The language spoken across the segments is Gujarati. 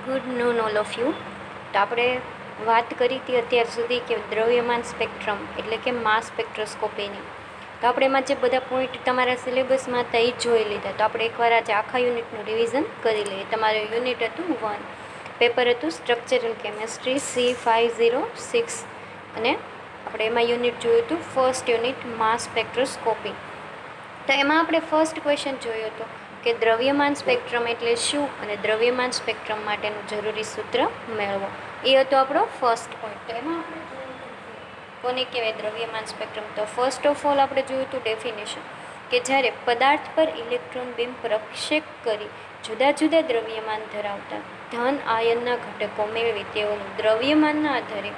Good noon all of you. તો આપણે વાત કરી હતી અત્યાર સુધી કે દ્રવ્યમાન સ્પેક્ટ્રમ એટલે કે માસ સ્પેક્ટ્રોસ્કોપીની. તો આપણે એમાં જે બધા પોઈન્ટ તમારા સિલેબસમાં હતા એ જ જોઈ લીધા. તો આપણે એકવાર આજે આખા યુનિટનું રિવિઝન કરી લઈએ. તમારું યુનિટ હતું 1, પેપર હતું સ્ટ્રક્ચર એન્ડ કેમેસ્ટ્રી C506 અને આપણે એમાં યુનિટ જોયું હતું ફર્સ્ટ યુનિટ માસ સ્પેક્ટ્રોસ્કોપી. તો એમાં આપણે ફર્સ્ટ ક્વેશ્ચન જોયો હતો કે દ્રવ્યમાન સ્પેક્ટ્રમ એટલે શું અને દ્રવ્યમાન સ્પેક્ટ્રમ માટેનું જરૂરી સૂત્ર મેળવો. એ હતો આપણો ફર્સ્ટ પોઈન્ટ. તો એમાં આપણે જોયું કોને કહેવાય દ્રવ્યમાન સ્પેક્ટ્રમ. તો ફર્સ્ટ ઓફ ઓલ આપણે જોયું હતું ડેફિનેશન કે જ્યારે પદાર્થ પર ઇલેક્ટ્રોન બીમ પ્રક્ષેપ કરી જુદા જુદા દ્રવ્યમાન ધરાવતા ધન આયનના ઘટકો મેળવી તેઓનું દ્રવ્યમાનના આધારે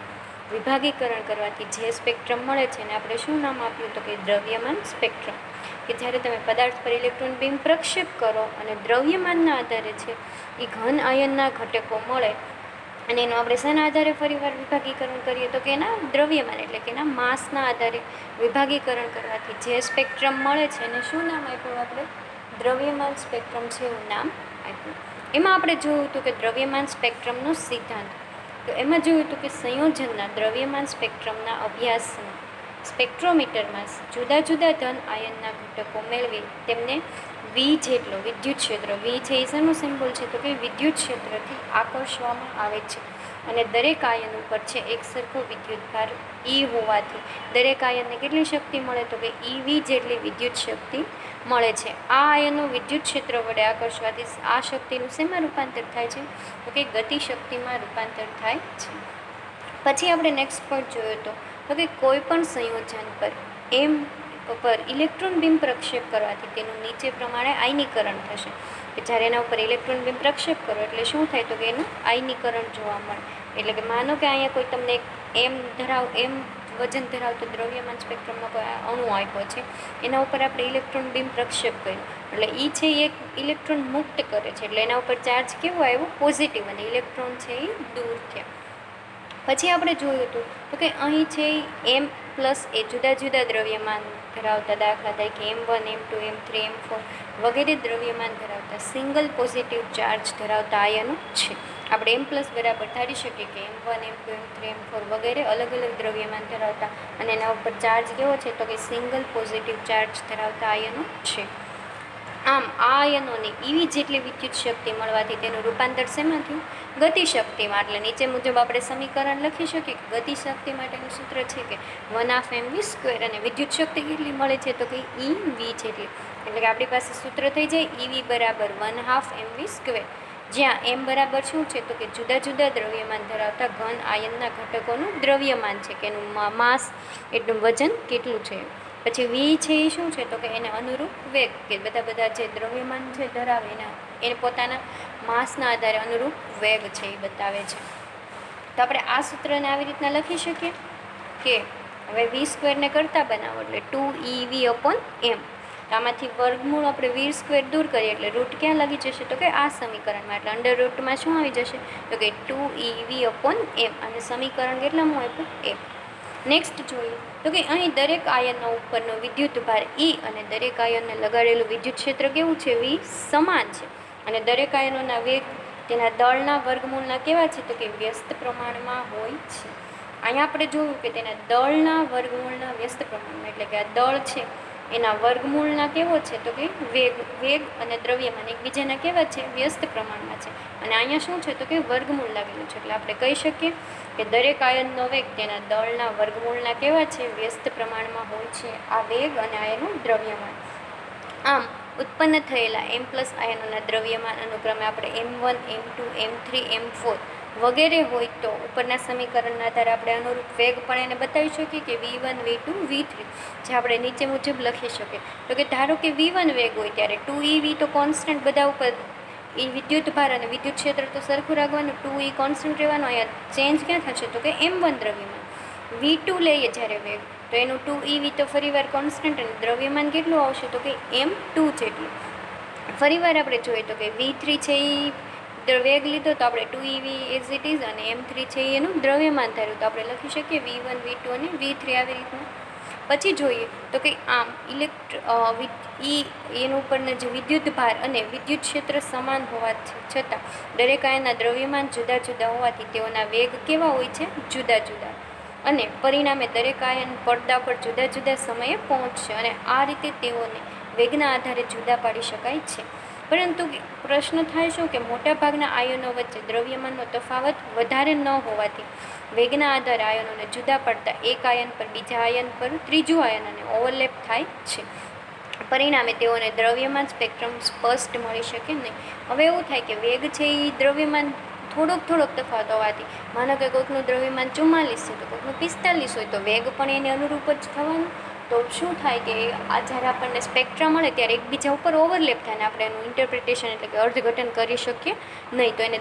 વિભાગીકરણ કરવાથી જે સ્પેક્ટ્રમ મળે છે એને આપણે શું નામ આપ્યું તો કે દ્રવ્યમાન સ્પેક્ટ્રમ. કે જ્યારે તમે પદાર્થ પર ઇલેક્ટ્રોન બીમ પ્રક્ષેપ કરો અને દ્રવ્યમાનના આધારે છે એ ઘન આયનના ઘટકો મળે અને એનું આપણે શેના આધારે ફરીવાર વિભાગીકરણ કરીએ તો કે એના દ્રવ્યમાન એટલે કે એના માસના આધારે વિભાગીકરણ કરવાથી જે સ્પેક્ટ્રમ મળે છે એને શું નામ આપ્યું આપણે દ્રવ્યમાન સ્પેક્ટ્રમ છે એવું નામ આપ્યું. એમાં આપણે જોયું હતું કે દ્રવ્યમાન સ્પેક્ટ્રમનો સિદ્ધાંત. તો એમાં જોયું હતું કે સંયોજનના દ્રવ્યમાન સ્પેક્ટ્રમના અભ્યાસમાં સ્પેક્ટ્રોમીટરમાં જુદા જુદા ધન આયનના ઘટકો મેળવી તેમને વી જેટલો વિદ્યુત ક્ષેત્ર, વી છે એ શેનો સિમ્બોલ છે તો કે વિદ્યુત ક્ષેત્રથી આકર્ષવામાં આવે છે અને દરેક આયન ઉપર છે એક સરખો વિદ્યુતભાર ઈ હોવાથી દરેક આયનને કેટલી શક્તિ મળે તો કે વી જેટલી વિદ્યુત શક્તિ મળે છે. આ આયનો વિદ્યુત ક્ષેત્ર વડે આકર્ષવાથી આ શક્તિનું શેમાં રૂપાંતર થાય છે તો કે ગતિ શક્તિમાં રૂપાંતર થાય છે. પછી આપણે નેક્સ્ટ પોઈન્ટ જોયો તો કે કોઈ પણ સંયોજન પર ઇલેક્ટ્રોન બીમ પ્રક્ષેપ કરવાથી તેનું નીચે પ્રમાણે આયનીકરણ થશે. કે જ્યારે એના ઉપર ઇલેક્ટ્રોન બીમ પ્રક્ષેપ કરો એટલે શું થાય તો કે એનું આયનીકરણ જોવા મળે. એટલે કે માનો કે અહીંયા કોઈ તમને એમ વજન ધરાવતો દ્રવ્યમાન સ્પેક્ટ્રમનો કોઈ અણુ આપ્યો છે, એના ઉપર આપણે ઇલેક્ટ્રોન બીમ પ્રક્ષેપ કર્યો એટલે એ છે એક ઇલેક્ટ્રોન મુક્ત કરે છે એટલે એના ઉપર ચાર્જ કેવો આવ્યો પોઝિટિવ અને ઇલેક્ટ્રોન છે એ દૂર થયા. પછી આપણે જોયું હતું તો કે અહીં છે M+A જુદા જુદા દ્રવ્યમાન ધરાવતા દાખલા તરીકે M1, M2, M3, M4 વગેરે દ્રવ્યમાન ધરાવતા સિંગલ પોઝિટિવ ચાર્જ ધરાવતા આયનો છે. આપણે M+ બરાબર ધારી શકીએ કે M1, M2, M3, M4 વગેરે અલગ અલગ દ્રવ્યમાન ધરાવતા અને એના ઉપર ચાર્જ કેવો છે તો કે સિંગલ પોઝિટિવ ચાર્જ ધરાવતા આયનો છે. આમ આ આયનોને ઈવી જેટલી વિદ્યુત શક્તિ મળવાથી તેનું રૂપાંતર શેમાં થયું ગતિશક્તિમાં. એટલે નીચે મુજબ આપણે સમીકરણ લખી શકીએ કે ગતિશક્તિ માટેનું સૂત્ર છે કે 1/2mv² અને વિદ્યુત શક્તિ કેટલી મળે છે તો કે વી જેટલી. એટલે કે આપણી પાસે સૂત્ર થઈ જાય ઈવી બરાબર 1/2mv², જ્યાં એમ બરાબર શું છે તો કે જુદા જુદા દ્રવ્યમાન ધરાવતા ઘન આયનના ઘટકોનું દ્રવ્યમાન છે કે એનું માસ એટલું વજન કેટલું છે. પછી વી છે એ શું છે તો કે એને અનુરૂપ વેગ કે બધા જે દ્રવ્યમાન છે ધરાવે એને પોતાના માસના આધારે અનુરૂપ વેગ છે એ બતાવે છે. તો આપણે આ સૂત્રને આવી રીતના લખી શકીએ કે હવે V² કરતા બનાવો એટલે 2EV/m. તો આમાંથી વર્ગમૂળ આપણે V² દૂર કરીએ એટલે રૂટ ક્યાં લાગી જશે તો કે આ સમીકરણમાં. એટલે અંડર રૂટમાં શું આવી જશે તો કે 2EV/m અને સમીકરણ કેટલામાં આપ્યું 1. નેક્સ્ટ જોઈએ તો કે અહીં દરેક આયનનો ઉપરનો વિદ્યુતભાર E અને દરેક આયનને લગાડેલું વિદ્યુત ક્ષેત્ર કેવું છે V સમાન છે અને દરેક આયનોના વેગ તેના દળના વર્ગમૂળના કેવા છે તો કે વ્યસ્ત પ્રમાણમાં હોય છે. અહીંયા આપણે જોયું કે તેના દળના વર્ગમૂળના વ્યસ્ત પ્રમાણમાં એટલે કે આ દળ છે એના વર્ગમૂળના કેવો છે તો કે વેગ અને દ્રવ્યમાન એકબીજાના કેવા છે વ્યસ્ત પ્રમાણમાં છે અને અહીંયા શું છે તો કે વર્ગમૂળ લાગેલું છે. એટલે આપણે કહી શકીએ કે દરેક આયનનો વેગ તેના દળના વર્ગમૂળના કેવા છે વ્યસ્ત પ્રમાણમાં હોય છે આ વેગ અને આયનનું દ્રવ્યમાન. આમ ઉત્પન્ન થયેલા M+ આયનોના દ્રવ્યમાન અનુક્રમે આપણે M1, M2, M3, M4 વગેરે હોય તો ઉપરના સમીકરણના આધારે આપણે અનુરૂપ વેગ પણ એને બતાવી શકીએ કે V1, V2, V3 જે આપણે નીચે મુજબ લખી શકીએ. તો કે ધારો કે V1 વેગ હોય ત્યારે 2eV તો કોન્સ્ટન્ટ બધા ઉપર એ વિદ્યુતભાર અને વિદ્યુત ક્ષેત્ર તો સરખું રાખવાનું, 2e કોન્સ્ટન્ટ રહેવાનું. અહીંયા ચેન્જ ક્યાં થશે તો કે M1 દ્રવ્યમાન. V2 લઈએ જ્યારે વેગ તો એનું 2eV તો ફરીવાર કોન્સ્ટન્ટ અને દ્રવ્યમાન કેટલું આવશે તો કે M2 જેટલું. ફરીવાર આપણે જોઈએ તો કે V3 છે એ વેગ લીધો તો આપણે 2eV એઝ ઇટ ઇઝ અને M3 છે એનું દ્રવ્યમાન ધાર્યું તો આપણે લખી શકીએ V1, V2 અને V3 આવી રીતના. પછી જોઈએ તો કે આમ એનું ઉપરના જે વિદ્યુત ભાર અને વિદ્યુત ક્ષેત્ર સમાન હોવા છતાં દરેક આયનના દ્રવ્યમાન જુદા જુદા હોવાથી તેઓના વેગ કેવા હોય છે, જુદા જુદા, અને પરિણામે દરેક આયન પડદા પર જુદા જુદા સમયે પહોંચશે અને આ રીતે તેઓને વેગના આધારે જુદા પાડી શકાય છે. પરંતુ પ્રશ્ન થાય શું કે મોટાભાગના આયનો વચ્ચે દ્રવ્યમાનનો તફાવત વધારે ન હોવાથી વેગના આધારે આયનોને જુદા પાડતા એક આયન પર બીજા આયન પર ત્રીજું આયન અને ઓવરલેપ થાય છે. પરિણામે તેઓને દ્રવ્યમાન સ્પેક્ટ્રમ સ્પષ્ટ મળી શકે નહીં. હવે એવું થાય કે વેગ છે એ દ્રવ્યમાન થોડોક તફાવત હોવાથી, માનો કે કોઈકનું દ્રવ્યમાન 44 છે તો કોઈકનું 45 હોય તો વેગ પણ એને અનુરૂપ જ થવાનું. તો શું થાય કે આ જ્યારે આપણને સ્પેક્ટ્રા મળે ત્યારે એકબીજા ઉપર ઓવરલેપ થાય ને આપણે એનું ઇન્ટરપ્રિટેશન એટલે કે અર્થઘટન કરી શકીએ નહીં. તો એને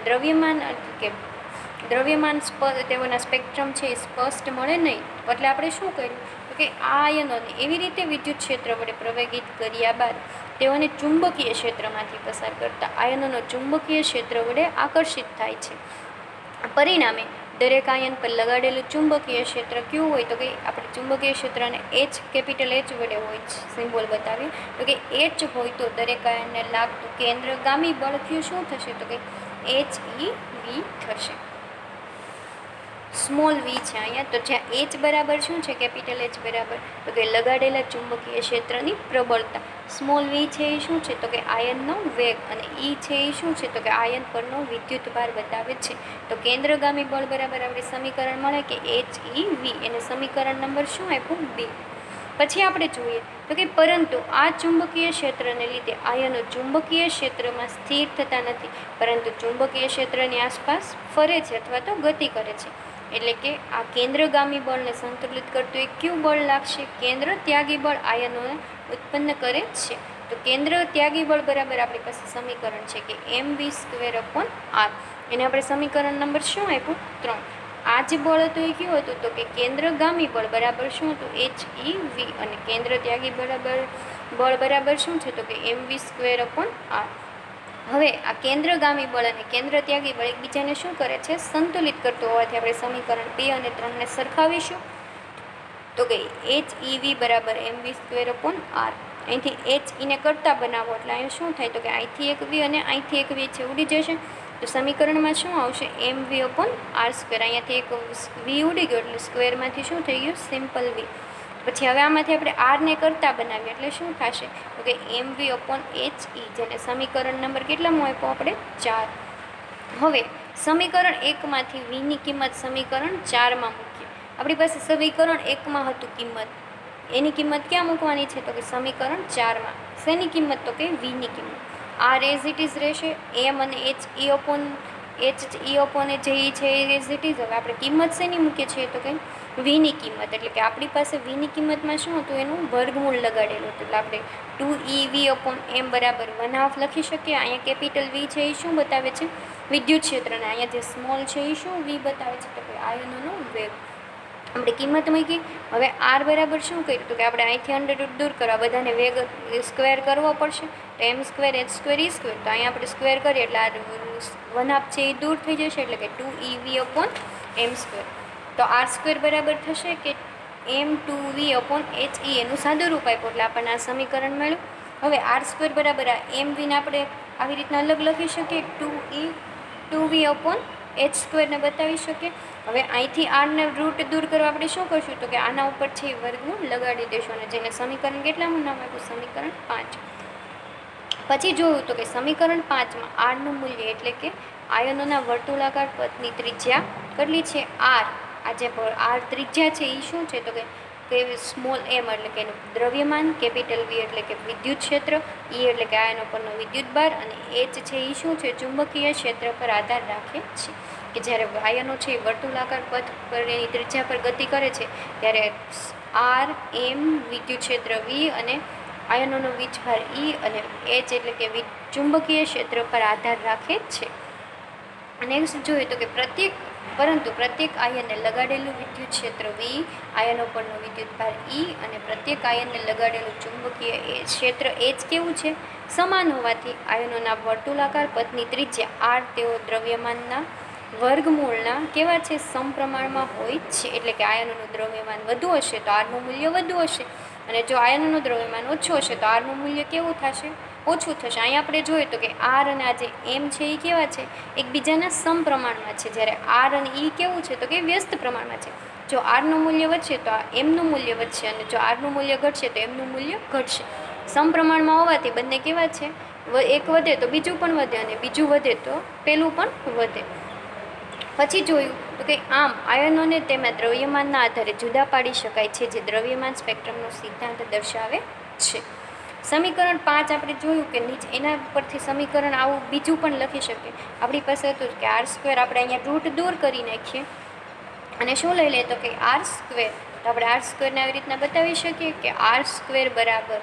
દ્રવ્યમાન તેઓના સ્પેક્ટ્રમ છે એ સ્પષ્ટ મળે નહીં. એટલે આપણે શું કર્યું તો કે આ આયનોને એવી રીતે વિદ્યુત ક્ષેત્ર વડે પ્રવેગિત કર્યા બાદ તેઓને ચુંબકીય ક્ષેત્રમાંથી પસાર કરતા આયનોનો ચુંબકીય ક્ષેત્ર વડે આકર્ષિત થાય છે. પરિણામે દરેક આયન પર લગાડેલું ચુંબકીય ક્ષેત્ર કેવું હોય તો કે આપણે ચુંબકીય ક્ષેત્રને કેપિટલ H વડે હોય સિમ્બોલ બતાવીએ તો કે H હોય તો દરેક આયનને લાગતું કેન્દ્રગામી બળ શું થશે તો કે HeV થશે. સ્મોલ વી છે અહીંયા. તો જ્યાં H બરાબર શું છે, કેપિટલ H બરાબર તો કે લગાડેલા ચુંબકીય ક્ષેત્રની પ્રબળતા, સ્મોલ વી છે એ શું છે તો કે આયનનો વેગ, અને E છે એ શું છે તો કે આયન પરનો વિદ્યુત ભાર બતાવે છે. તો કેન્દ્રગામી બળ બરાબર આપણે સમીકરણ મળે કે HeV, એને સમીકરણ નંબર શું આપ્યું 2. પછી આપણે જોઈએ તો કે પરંતુ આ ચુંબકીય ક્ષેત્રને લીધે આયનો ચુંબકીય ક્ષેત્રમાં સ્થિર થતા નથી, પરંતુ ચુંબકીય ક્ષેત્રની આસપાસ ફરે છે અથવા તો ગતિ કરે છે. એટલે કે આ કેન્દ્રગામી બળને સંતુલિત કરતું એક કયું બળ લાગશે, કેન્દ્ર ત્યાગી બળ આયનોને ઉત્પન્ન કરે છે. તો કેન્દ્ર ત્યાગી બળ બરાબર આપણી પાસે સમીકરણ છે કે mv²/r. એને આપણે સમીકરણ નંબર શું આપ્યું 3. આ જે બળ હતું એ કયું હતું તો કે કેન્દ્રગામી બળ બરાબર શું હતું HeV, અને કેન્દ્ર ત્યાગી બળ બરાબર શું છે તો કે mv²/r. હવે આ કેન્દ્રગામી બળ અને કેન્દ્ર ત્યાગી બળ એકબીજાને શું કરે છે, સંતુલિત કરતું હોવાથી આપણે સમીકરણ 2 અને 3 ને સરખાવીશું તો કે HeV બરાબર mv²/r. અહીંથી He ને કરતા બનાવો એટલે અહીં શું થાય તો કે અહીંથી એક V અને અહીંથી એક V છે ઉડી જશે. તો સમીકરણમાં શું આવશે mv/r². અહીંયાથી એક V ઉડી ગયો એટલે સ્ક્વેરમાંથી શું થઈ ગયું, સિમ્પલ V. પછી હવે આમાંથી આપણે r ને કરતા બનાવીએ એટલે શું થશે તો કે mv/He, જેને સમીકરણ નંબર કેટલામાં આપ્યો આપણે 4. હવે સમીકરણ 1 માંથી v ની કિંમત સમીકરણ 4 માં મૂકીએ. આપણી પાસે સમીકરણ 1 માં હતું કિંમત, એની કિંમત ક્યાં મૂકવાની છે તો કે સમીકરણ 4 માં. શેની કિંમત તો કે v ની કિંમત. r એઝ ઇટ ઇઝ રહેશે, m અને He જે છે એ એઝ ઇટ ઇઝ. હવે આપણે કિંમત શેની મૂકીએ છીએ તો કે v ની કિંમત, એટલે કે આપણી પાસે v ની કિંમતમાં શું હતું, એનું વર્ગમૂળ લગાડેલું હતું. એટલે આપણે 2EV/m બરાબર 1/2 લખી શકીએ. અહીંયા કેપિટલ V છે એ શું બતાવે છે, વિદ્યુત ક્ષેત્રને. અહીંયા જે સ્મોલ છે એ શું V બતાવે છે તો કે આયનોનો વેગ. આપણે કિંમત મૂકી. હવે r બરાબર શું કર્યું તો કે આપણે અહીંથી અંડરરૂટ દૂર કરવા બધાને વેગ સ્ક્વેર કરવો પડશે. તો m² h²e². તો અહીંયા આપણે સ્ક્વેર કરીએ એટલે આ 1/2 છે એ દૂર થઈ જશે, એટલે કે 2EV/m². તો r² બરાબર થશે કે m2V/He, એનું સાદું રૂપ આપ્યું એટલે આપણને આ સમીકરણ મળ્યું. હવે r² બરાબર આ mv ને આપણે આવી રીતના અલગ લખી શકીએ, 2V/h² ને બતાવી શકીએ. હવે અહીંથી r ને રૂટ દૂર કરવા આપણે શું કરશું તો કે આના ઉપર છે વર્ગમૂળ લગાડી દઈશું, અને જેને સમીકરણ કેટલામાં નામ આપ્યું, સમીકરણ 5. પછી જોયું તો કે સમીકરણ 5 માં r નું મૂલ્ય એટલે કે આયનોના વર્તુળાકાર પથની ત્રિજ્યા કેટલી છે r. આ જે r ત્રિજ્યા છે એ શું છે તો કે સ્મોલ m એટલે કે એનું દ્રવ્યમાન, કેપિટલ V એટલે કે વિદ્યુત ક્ષેત્ર, E એટલે કે આયનો પરનો વિદ્યુત ભાર, અને H છે એ શું છે, ચુંબકીય ક્ષેત્ર પર આધાર રાખે છે. કે જ્યારે આયનો છે એ વર્તુળાકાર પથ પર એની ત્રિજ્યા પર ગતિ કરે છે ત્યારે r, m વિદ્યુત ક્ષેત્ર V અને આયનોનો વીજભાર E અને H એટલે કે ચુંબકીય ક્ષેત્ર પર આધાર રાખે છે. નેક્સ્ટ જોઈએ તો કે પ્રત્યેક આયનને લગાડેલું વિદ્યુત ક્ષેત્ર V, આયનો પરનો વિદ્યુત ભાર E અને પ્રત્યેક આયનને લગાડેલું ચુંબકીય ક્ષેત્ર H કેવું છે, સમાન હોવાથી આયનોના વર્તુળાકાર પથની ત્રિજ્યા r તેઓ દ્રવ્યમાનના વર્ગમૂળના કેવા છે, સમપ્રમાણમાં હોય છે. એટલે કે આયનોનું દ્રવ્યમાન વધુ હશે તો આરનું મૂલ્ય વધુ હશે, અને જો આયનોનું દ્રવ્યમાન ઓછું હશે તો આરનું મૂલ્ય કેવું થશે, ઓછું થશે. અહીંયા આપણે જોઈએ તો કે આર અને આ જે એમ છે એ કેવા છે, એકબીજાના સમપ્રમાણમાં છે, જ્યારે આર અને ઈ કેવું છે તો કે વ્યસ્ત પ્રમાણમાં છે. જો આરનું મૂલ્ય વધશે તો એમનું મૂલ્ય વધશે, અને જો આરનું મૂલ્ય ઘટશે તો એમનું મૂલ્ય ઘટશે. સમપ્રમાણમાં હોવાથી બંને કેવા છે, એક વધે તો બીજું પણ વધે, અને બીજું વધે તો પેલું પણ વધે. પછી જોયું તો કે આમ આયનોને તેમના દ્રવ્યમાનના આધારે જુદા પાડી શકાય છે, જે દ્રવ્યમાન સ્પેક્ટ્રમનો સિદ્ધાંત દર્શાવે છે. સમીકરણ 5 આપણે જોયું કે નીચે એના પરથી સમીકરણ આવું બીજું પણ લખી શકીએ. આપણી પાસે હતું કે આર સ્ક્વેર, આપણે અહીંયા રૂટ દૂર કરી નાખીએ અને શું લઈ લઈએ તો કે આર સ્ક્વેર. તો આપણે આર સ્ક્વેરને આવી રીતના બતાવી શકીએ કે આર સ્ક્વેર બરાબર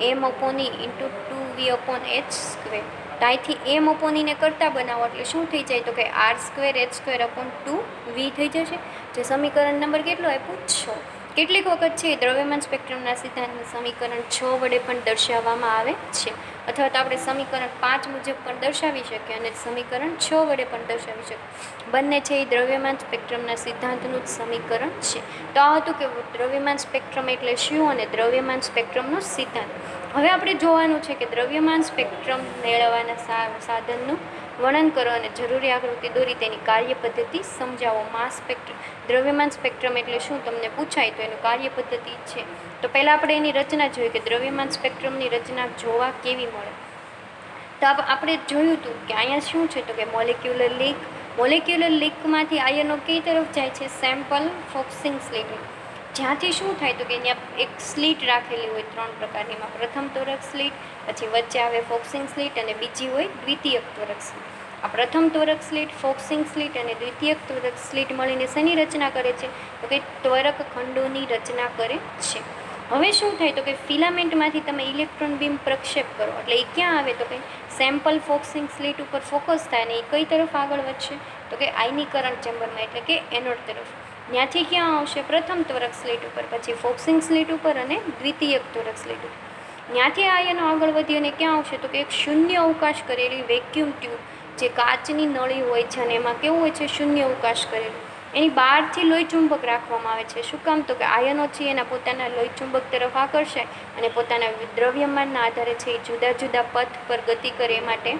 M upon E into 2v upon H square. તો અહીંથી એમ અપોન ઈને કરતાં બનાવો એટલે શું થઈ જાય તો કે R square H square upon 2v થઈ જશે. જે સમીકરણ નંબર કેટલો આપ્યું, 6. કેટલીક વખત છે દ્રવ્યમાન સ્પેક્ટ્રમના સિદ્ધાંતનું સમીકરણ 6 વડે પણ દર્શાવવામાં આવે છે, અથવા તો આપણે સમીકરણ 5 મુજબ પણ દર્શાવી શકીએ અને સમીકરણ 6 વડે પણ દર્શાવી શકીએ. બંને છે એ દ્રવ્યમાન સ્પેક્ટ્રમના સિદ્ધાંતનું જ સમીકરણ છે. તો આ હતું કે દ્રવ્યમાન સ્પેક્ટ્રમ એટલે શું અને દ્રવ્યમાન સ્પેક્ટ્રમનો સિદ્ધાંત. હવે આપણે જોવાનું છે કે દ્રવ્યમાન સ્પેક્ટ્રમ મેળવવાના સાધનનું વર્ણન કરો અને જરૂરી આકૃતિ દોરી તેની કાર્ય પદ્ધતિ સમજાવો. માસ સ્પેક્ટ્રમ, દ્રવ્યમાન સ્પેક્ટ્રમ એટલે શું તમને પૂછાય તો એનું કાર્ય પદ્ધતિ છે. તો પહેલાં આપણે એની રચના જોઈએ કે દ્રવ્યમાન સ્પેક્ટ્રમની રચના જોવા કેવી મળે. તો આપણે જોયું હતું કે અહીંયા શું છે તો કે મોલેક્યુલર લીક. મોલેક્યુલર લીકમાંથી આયનો કઈ તરફ જાય છે, સેમ્પલ ફોક્સિંગ સ્લીટ. જ્યાંથી શું થાય તો કે અહીંયા એક સ્લીટ રાખેલી હોય 3 પ્રકારની. એમાં પ્રથમ ત્વરક સ્લીટ, પછી વચ્ચે આવે ફોક્સિંગ સ્લીટ અને બીજી હોય દ્વિતીયક ત્વરક સ્લીટ. આ પ્રથમ ત્વરક સ્લીટ, ફોક્સિંગ સ્લીટ અને દ્વિતીયક ત્વરક સ્લીટ મળીને શેની રચના કરે છે તો કે ત્વરક ખંડોની રચના કરે છે. હવે શું થાય તો કે ફિલામેન્ટમાંથી તમે ઇલેક્ટ્રોન બીમ પ્રક્ષેપ કરો એટલે એ ક્યાં આવે તો કે સેમ્પલ ફોક્સિંગ સ્લીટ ઉપર ફોકસ થાય અને એ કઈ તરફ આગળ વધશે તો કે આયનીકરણ ચેમ્બરમાં એટલે કે એનોડ તરફ. ત્યાંથી ક્યાં આવશે, પ્રથમ ત્વરક સ્લીટ ઉપર, પછી ફોક્સિંગ સ્લીટ ઉપર અને દ્વિતીયક ત્વરક સ્લીટ ઉપર. ત્યાંથી આયનો આગળ વધી અને ક્યાં આવશે તો કે એક શૂન્ય અવકાશ કરેલી વેક્યુમ ટ્યુબ, જે કાચની નળી હોય છે અને એમાં કેવું હોય છે, શૂન્ય અવકાશ કરેલું. એની બહારથી લોહી ચુંબક રાખવામાં આવે છે. શું કામ તો કે આયનો છે એના પોતાના લોહી ચુંબક તરફ આકર્ષાય અને પોતાના દ્રવ્યમાનના આધારે છે એ જુદા જુદા પથ પર ગતિ કરે એ માટે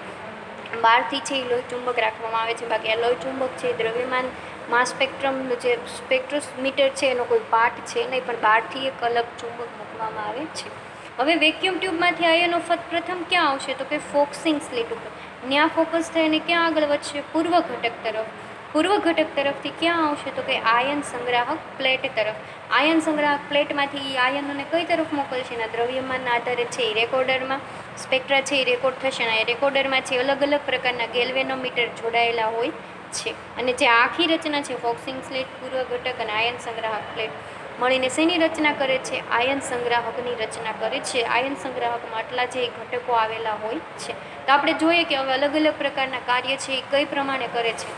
બહારથી છે એ લોહી ચુંબક રાખવામાં આવે છે. બાકી આ લોહી ચુંબક છે એ દ્રવ્યમાન માસ સ્પેક્ટ્રમનું જે સ્પેક્ટ્રોમીટર છે એનો કોઈ પાર્ટ છે નહીં, પણ બહારથી એક અલગ ચુંબક મૂકવામાં આવે છે. હવે વેક્યુમ ટ્યુબમાંથી આયનો પ્રથમ ક્યાં આવશે તો કે ફોક્સિંગ સ્લીટ ઉપર. ત્યાં ફોકસ થઈને ક્યાં આગળ વધશે, પૂર્વ ઘટક તરફ. પૂર્વ ઘટક તરફથી ક્યાં આવશે તો કે આયન સંગ્રાહક પ્લેટ તરફ. આયન સંગ્રાહક પ્લેટમાંથી આયનોને કઈ તરફ મોકલશે, એના દ્રવ્યમાનના આધારે છે એ રેકોર્ડરમાં સ્પેક્ટ્રા છે એ રેકોર્ડ થશે. અને એ રેકોર્ડરમાં છે અલગ અલગ પ્રકારના ગેલ્વેનોમીટર જોડાયેલા હોય છે. અને જે આખી રચના છે ફોક્સિંગ સ્લીટ, પૂર્વ ઘટક અને આયન સંગ્રાહક પ્લેટ મળીને શેની રચના કરે છે, આયન સંગ્રાહકની રચના કરે છે. આયન સંગ્રાહકમાં આટલા જે ઘટકો આવેલા હોય છે. તો આપણે જોઈએ કે હવે અલગ અલગ પ્રકારના કાર્ય છે એ કઈ પ્રમાણે કરે છે.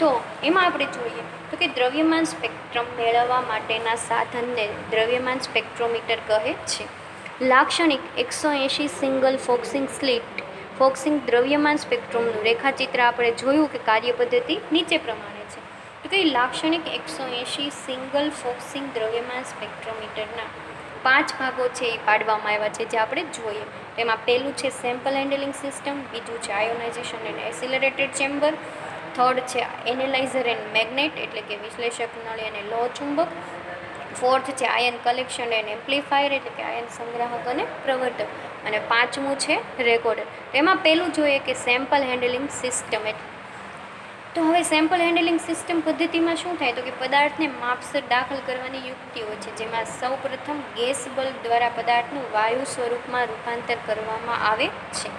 તો એમાં આપણે જોઈએ તો કે દ્રવ્યમાન સ્પેક્ટ્રમ મેળવવા માટેના સાધનને દ્રવ્યમાન સ્પેક્ટ્રોમીટર કહે છે. લાક્ષણિક 180 સિંગલ ફોક્સિંગ સ્લીટ ફોક્સિંગ દ્રવ્યમાન સ્પેક્ટ્રમનું રેખાચિત્ર આપણે જોયું કે કાર્ય પદ્ધતિ નીચે પ્રમાણે છે. તો કે લાક્ષણિક 180 સિંગલ ફોક્સિંગ દ્રવ્યમાન સ્પેક્ટ્રોમીટરના 5 ભાગો છે એ પાડવામાં આવ્યા છે, જે આપણે જોઈએ. તેમાં પહેલું છે સેમ્પલ હેન્ડલિંગ સિસ્ટમ, બીજું છે આયોનાઇઝેશન એન્ડ એસિલરેટેડ ચેમ્બર, થર્ડ છે એનાલાઇઝર એન્ડ મેગ્નેટ એટલે કે વિશ્લેષક નળી અને લોહ ચુંબક, ફોર્થ છે આયન કલેક્શન એન્ડ એમ્પ્લીફાયર એટલે કે આયન સંગ્રાહક અને પ્રવર્તક, અને પાંચમું છે રેકોર્ડર. તેમાં પહેલું જોઈએ કે સેમ્પલ હેન્ડલિંગ સિસ્ટમ. તો હવે સેમ્પલ હેન્ડલિંગ સિસ્ટમ પદ્ધતિમાં શું થાય તો કે પદાર્થને માપસર દાખલ કરવાની યુક્તિ હોય છે, જેમાં સૌપ્રથમ ગેસ બલ્બ દ્વારા પદાર્થનું વાયુ સ્વરૂપમાં રૂપાંતર કરવામાં આવે છે.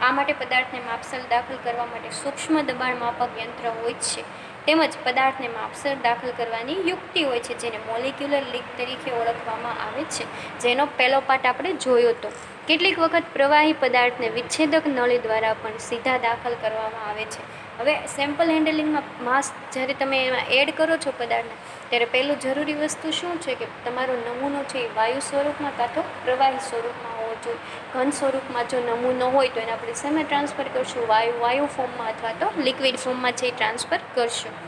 આ માટે પદાર્થને માપસર દાખલ કરવા માટે સૂક્ષ્મ દબાણ માપક યંત્ર હોય છે, તેમજ પદાર્થને માપસર દાખલ કરવાની યુક્તિ હોય છે, જેને મોલેક્યુલર લીક તરીકે ઓળખવામાં આવે છે, જેનો પહેલો પાઠ આપણે જોયો હતો. કેટલીક વખત પ્રવાહી પદાર્થને વિચ્છેદક નળી દ્વારા પણ સીધા દાખલ કરવામાં આવે છે. હવે સેમ્પલ હેન્ડલિંગમાં માસ જ્યારે તમે એમાં એડ કરો છો પદાર્થને, ત્યારે પહેલું જરૂરી વસ્તુ શું છે કે તમારો નમૂનો છે એ વાયુ સ્વરૂપમાં કાં તો પ્રવાહી સ્વરૂપમાં હોવો જો ઘન સ્વરૂપમાં જો નમૂનો હોય તો એને આપણે શેમાં ટ્રાન્સફર કરશું? વાયુ ફોર્મમાં અથવા તો લિક્વિડ ફોર્મમાં છે એ ટ્રાન્સફર કરશું.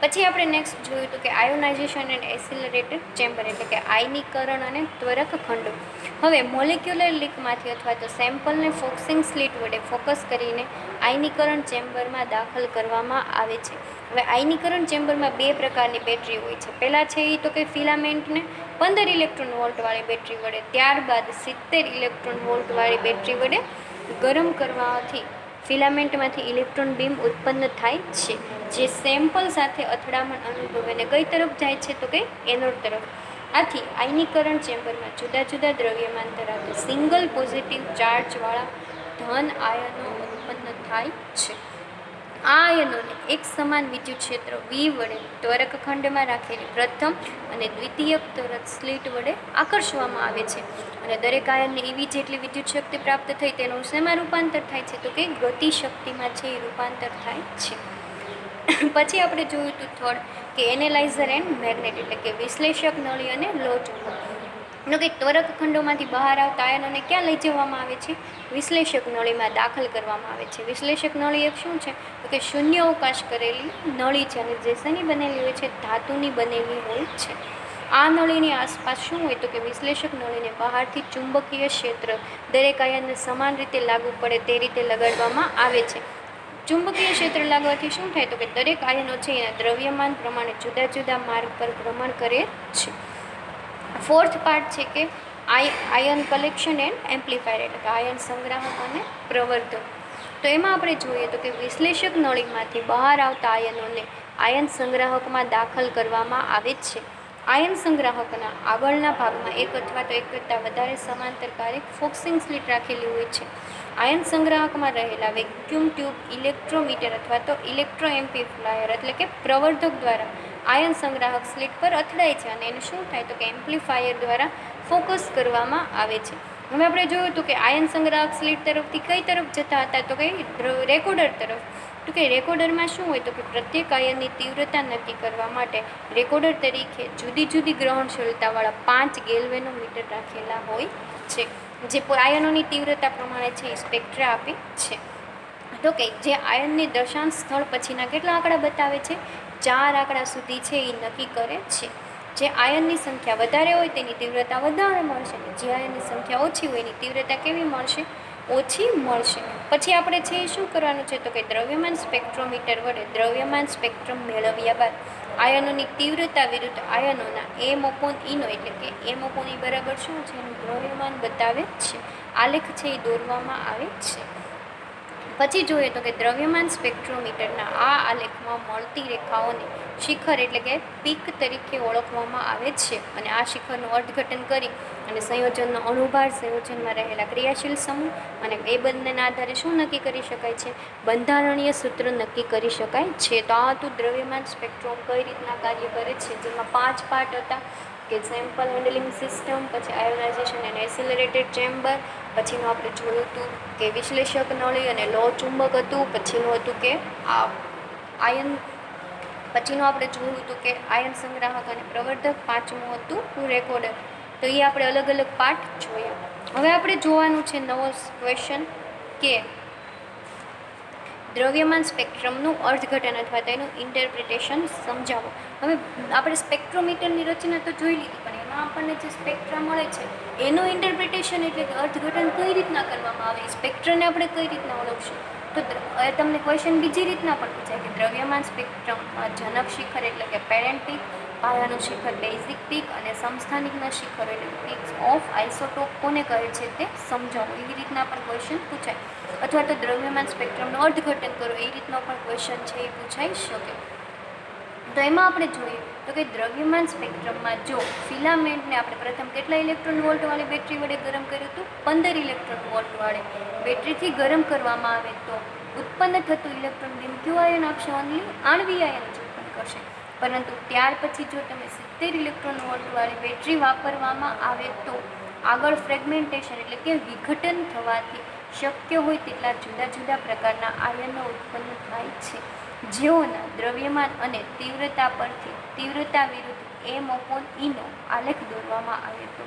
પછી આપણે નેક્સ્ટ જોયું હતું કે આયોનાઇઝેશન એન્ડ એસિલરેટેડ ચેમ્બર એટલે કે આયનીકરણ અને ત્વરક ખંડો. હવે મોલેક્યુલર લીકમાંથી અથવા તો સેમ્પલને ફોકસિંગ સ્લિટ વડે ફોકસ કરીને આયનીકરણ ચેમ્બરમાં દાખલ કરવામાં આવે છે. હવે આયનીકરણ ચેમ્બરમાં 2 પ્રકારની બેટરી હોય છે. પહેલાં છે એ તો કે ફિલામેન્ટને 15 ઇલેક્ટ્રોન વોલ્ટવાળી બેટરી વડે, ત્યારબાદ 70 ઇલેક્ટ્રોન વોલ્ટવાળી બેટરી વડે ગરમ કરવાથી ફિલામેન્ટમાંથી ઇલેક્ટ્રોન બીમ ઉત્પન્ન થાય છે, જે સેમ્પલ સાથે અથડામણ અનુભવીને કઈ તરફ જાય છે તો કે એનોડ તરફ. આથી આયનીકરણ ચેમ્બરમાં જુદા જુદા દ્રવ્યમાન ધરાવતા સિંગલ પોઝિટિવ ચાર્જવાળા ધન આયનો ઉત્પન્ન થાય છે. આ આયનોને એક સમાન વિદ્યુત ક્ષેત્ર V વડે ત્વરક ખંડમાં રાખેલી પ્રથમ અને દ્વિતીયક ત્વરક સ્લિટ વડે આકર્ષવામાં આવે છે અને દરેક આયનને એવી જેટલી વિદ્યુત શક્તિ પ્રાપ્ત થઈ તેનું શેમાં રૂપાંતર થાય છે તો કે ગતિ શક્તિમાં છે એ રૂપાંતર થાય છે. પછી આપણે જોયું હતું થર્ડ કે એનાલાઇઝર એન્ડ મેગ્નેટ એટલે કે વિશ્લેષક નળી અને લોહચુંબક. કે ત્વરક ખંડોમાંથી બહાર આવતા આયનોને ક્યાં લઈ જવામાં આવે છે? વિશ્લેષક નળીમાં દાખલ કરવામાં આવે છે. વિશ્લેષક નળી એક શું છે તો કે શૂન્ય અવકાશ કરેલી નળી છે અને જે શેની બનેલી હોય છે? ધાતુની બનેલી હોય છે. આ નળીની આસપાસ શું હોય તો કે વિશ્લેષક નળીને બહારથી ચુંબકીય ક્ષેત્ર દરેક આયનને સમાન રીતે લાગુ પડે તે રીતે લગાડવામાં આવે છે. ચુંબકીય ક્ષેત્ર લાગવાથી શું થાય તો કે દરેક આયનો છે એના દ્રવ્યમાન પ્રમાણે જુદા જુદા માર્ગ પર ભ્રમણ કરે છે. ફોર્થ પાર્ટ છે કે આયન કલેક્શન એન્ડ એમ્પ્લીફાયર એટલે કે આયન સંગ્રાહક અને પ્રવર્ધક. તો એમાં આપણે જોઈએ તો કે વિશ્લેષક નળીમાંથી બહાર આવતા આયનોને આયન સંગ્રાહકમાં દાખલ કરવામાં આવે છે. આયન સંગ્રાહકના આગળના ભાગમાં એક અથવા તો એક કરતાં વધારે સમાંતરકાલિક ફોકસિંગ સ્લિટ રાખેલી હોય છે. આયન સંગ્રાહકમાં રહેલા વેક્યુમ ટ્યુબ ઇલેક્ટ્રોમીટર અથવા તો ઇલેક્ટ્રો એમ્પ્લીફાયર એટલે કે પ્રવર્ધક દ્વારા આયન સંગ્રાહક સ્લિટ પર અથડાય છે અને એને શું થાય તો કે એમ્પ્લીફાયર દ્વારા ફોકસ કરવામાં આવે છે. હવે આપણે જોયું હતું કે આયન સંગ્રાહક સ્લિટ તરફથી કઈ તરફ જતા હતા તો કે રેકોર્ડર તરફ. તો કે રેકોર્ડરમાં શું હોય તો કે પ્રત્યેક આયનની તીવ્રતા નક્કી કરવા માટે રેકોર્ડર તરીકે જુદી જુદી ગ્રહણશીલતાવાળા 5 ગેલ્વેનોમીટર રાખેલા હોય છે, જે આયનોની તીવ્રતા પ્રમાણે છે એ સ્પેક્ટ્રા આપે છે. તો કે જે આયનની દશાંશ સ્થળ પછીના કેટલા આંકડા બતાવે છે? 4 આંકડા સુધી છે એ નક્કી કરે છે. જે આયનની સંખ્યા વધારે હોય તેની તીવ્રતા વધારે મળશે, જે આયનની સંખ્યા ઓછી હોય એની તીવ્રતા કેવી મળશે? ઓછી મળશે. પછી આપણે છે એ શું કરવાનું છે તો કે દ્રવ્યમાન સ્પેક્ટ્રોમીટર વડે દ્રવ્યમાન સ્પેક્ટ્રમ મેળવ્યા બાદ આયનોની તીવ્રતા વિરુદ્ધ આયનોના M/E એટલે કે M/E બરાબર શું છે એનું દ્રવ્યમાન બતાવે છે. આલેખ છે એ દોરવામાં આવે છે. પછી જોઈએ તો કે દ્રવ્યમાન સ્પેક્ટ્રોમીટરના આ આલેખમાં મળતી રેખાઓને શિખર એટલે કે પીક તરીકે ઓળખવામાં આવે છે અને આ શિખરનું અર્થઘટન કરી અને સંયોજનનો અણુભાર, સંયોજનમાં રહેલા ક્રિયાશીલ સમૂહ અને એ બંનેના આધારે શું નક્કી કરી શકાય છે? બંધારણીય સૂત્ર નક્કી કરી શકાય છે. તો આ હતું દ્રવ્યમાન સ્પેક્ટ્રોમ કઈ રીતના કાર્ય કરે છે, જેમાં 5 પાર્ટ હતા કે સેમ્પલ હેન્ડલિંગ સિસ્ટમ, પછી આયોનાઇઝેશન એન્ડ એસિલરેટેડ ચેમ્બર, પછીનું આપણે જોયું હતું કે વિશ્લેષક નળી અને લોહ ચુંબક હતું, પછીનું હતું કે આયન, પછીનું આપણે જોયું હતું કે આયન સંગ્રાહક અને પ્રવર્ધક, પાંચમું હતું રેકોર્ડર. તો એ આપણે અલગ અલગ પાર્ટ જોયા. હવે આપણે જોવાનું છે નવો ક્વેશ્ચન કે દ્રવ્યમાન સ્પેક્ટ્રમનું અર્થઘટન અથવા તેનું ઇન્ટરપ્રિટેશન સમજાવો. હવે આપણે સ્પેક્ટ્રોમીટરની રચના તો જોઈ લીધી, પણ એમાં આપણને જે સ્પેક્ટ્રા મળે છે એનું ઇન્ટરપ્રિટેશન એટલે કે અર્થઘટન કઈ રીતના કરવામાં આવે, સ્પેક્ટ્રને આપણે કઈ રીતના ઓળખશું. તો તમને ક્વેશ્ચન બીજી રીતના પણ પૂછાય કે દ્રવ્યમાન સ્પેક્ટ્રમમાં જનક શિખર એટલે કે પેરેન્ટ પીક, પાયાનું શિખર બેઝિક પીક અને સમસ્થાનિકના શિખર એટલે પીક્સ ઓફ આઇસોટોપ કોને કહે છે તે સમજાવો. એવી રીતના પણ ક્વેશ્ચન પૂછાય. અથવા તો દ્રવ્યમાન સ્પેક્ટ્રમનું અર્થઘટન કરો એ રીતનો પણ ક્વેશ્ચન છે એ પૂછાઈ શકે. તો એમાં આપણે જોઈએ તો કે દ્રવ્યમાન સ્પેક્ટ્રમમાં જો ફિલામેન્ટને આપણે પ્રથમ કેટલા ઇલેક્ટ્રોન વોલ્ટવાળી બેટરી વડે ગરમ કર્યું હતું? 15 ઇલેક્ટ્રોન વોલ્ટવાળી બેટરીથી ગરમ કરવામાં આવે તો ઉત્પન્ન થતું ઇલેક્ટ્રોન બીમ કયું આયન આપશે? ઓનલી આણ્વીય આયન જ ઉત્પન્ન કરશે. પરંતુ ત્યાર પછી જો તમે 70 ઇલેક્ટ્રોન વોલ્ટવાળી બેટરી વાપરવામાં આવે તો આગળ ફ્રેગમેન્ટેશન એટલે કે વિઘટન થવાથી શક્ય હોય તેટલા જુદા જુદા પ્રકારના આયનો ઉત્પન્ન થાય છે, જેઓના દ્રવ્યમાન અને તીવ્રતા પરથી તીવ્રતા વિરુદ્ધ M/E નો આલેખ દોરવામાં આવે તો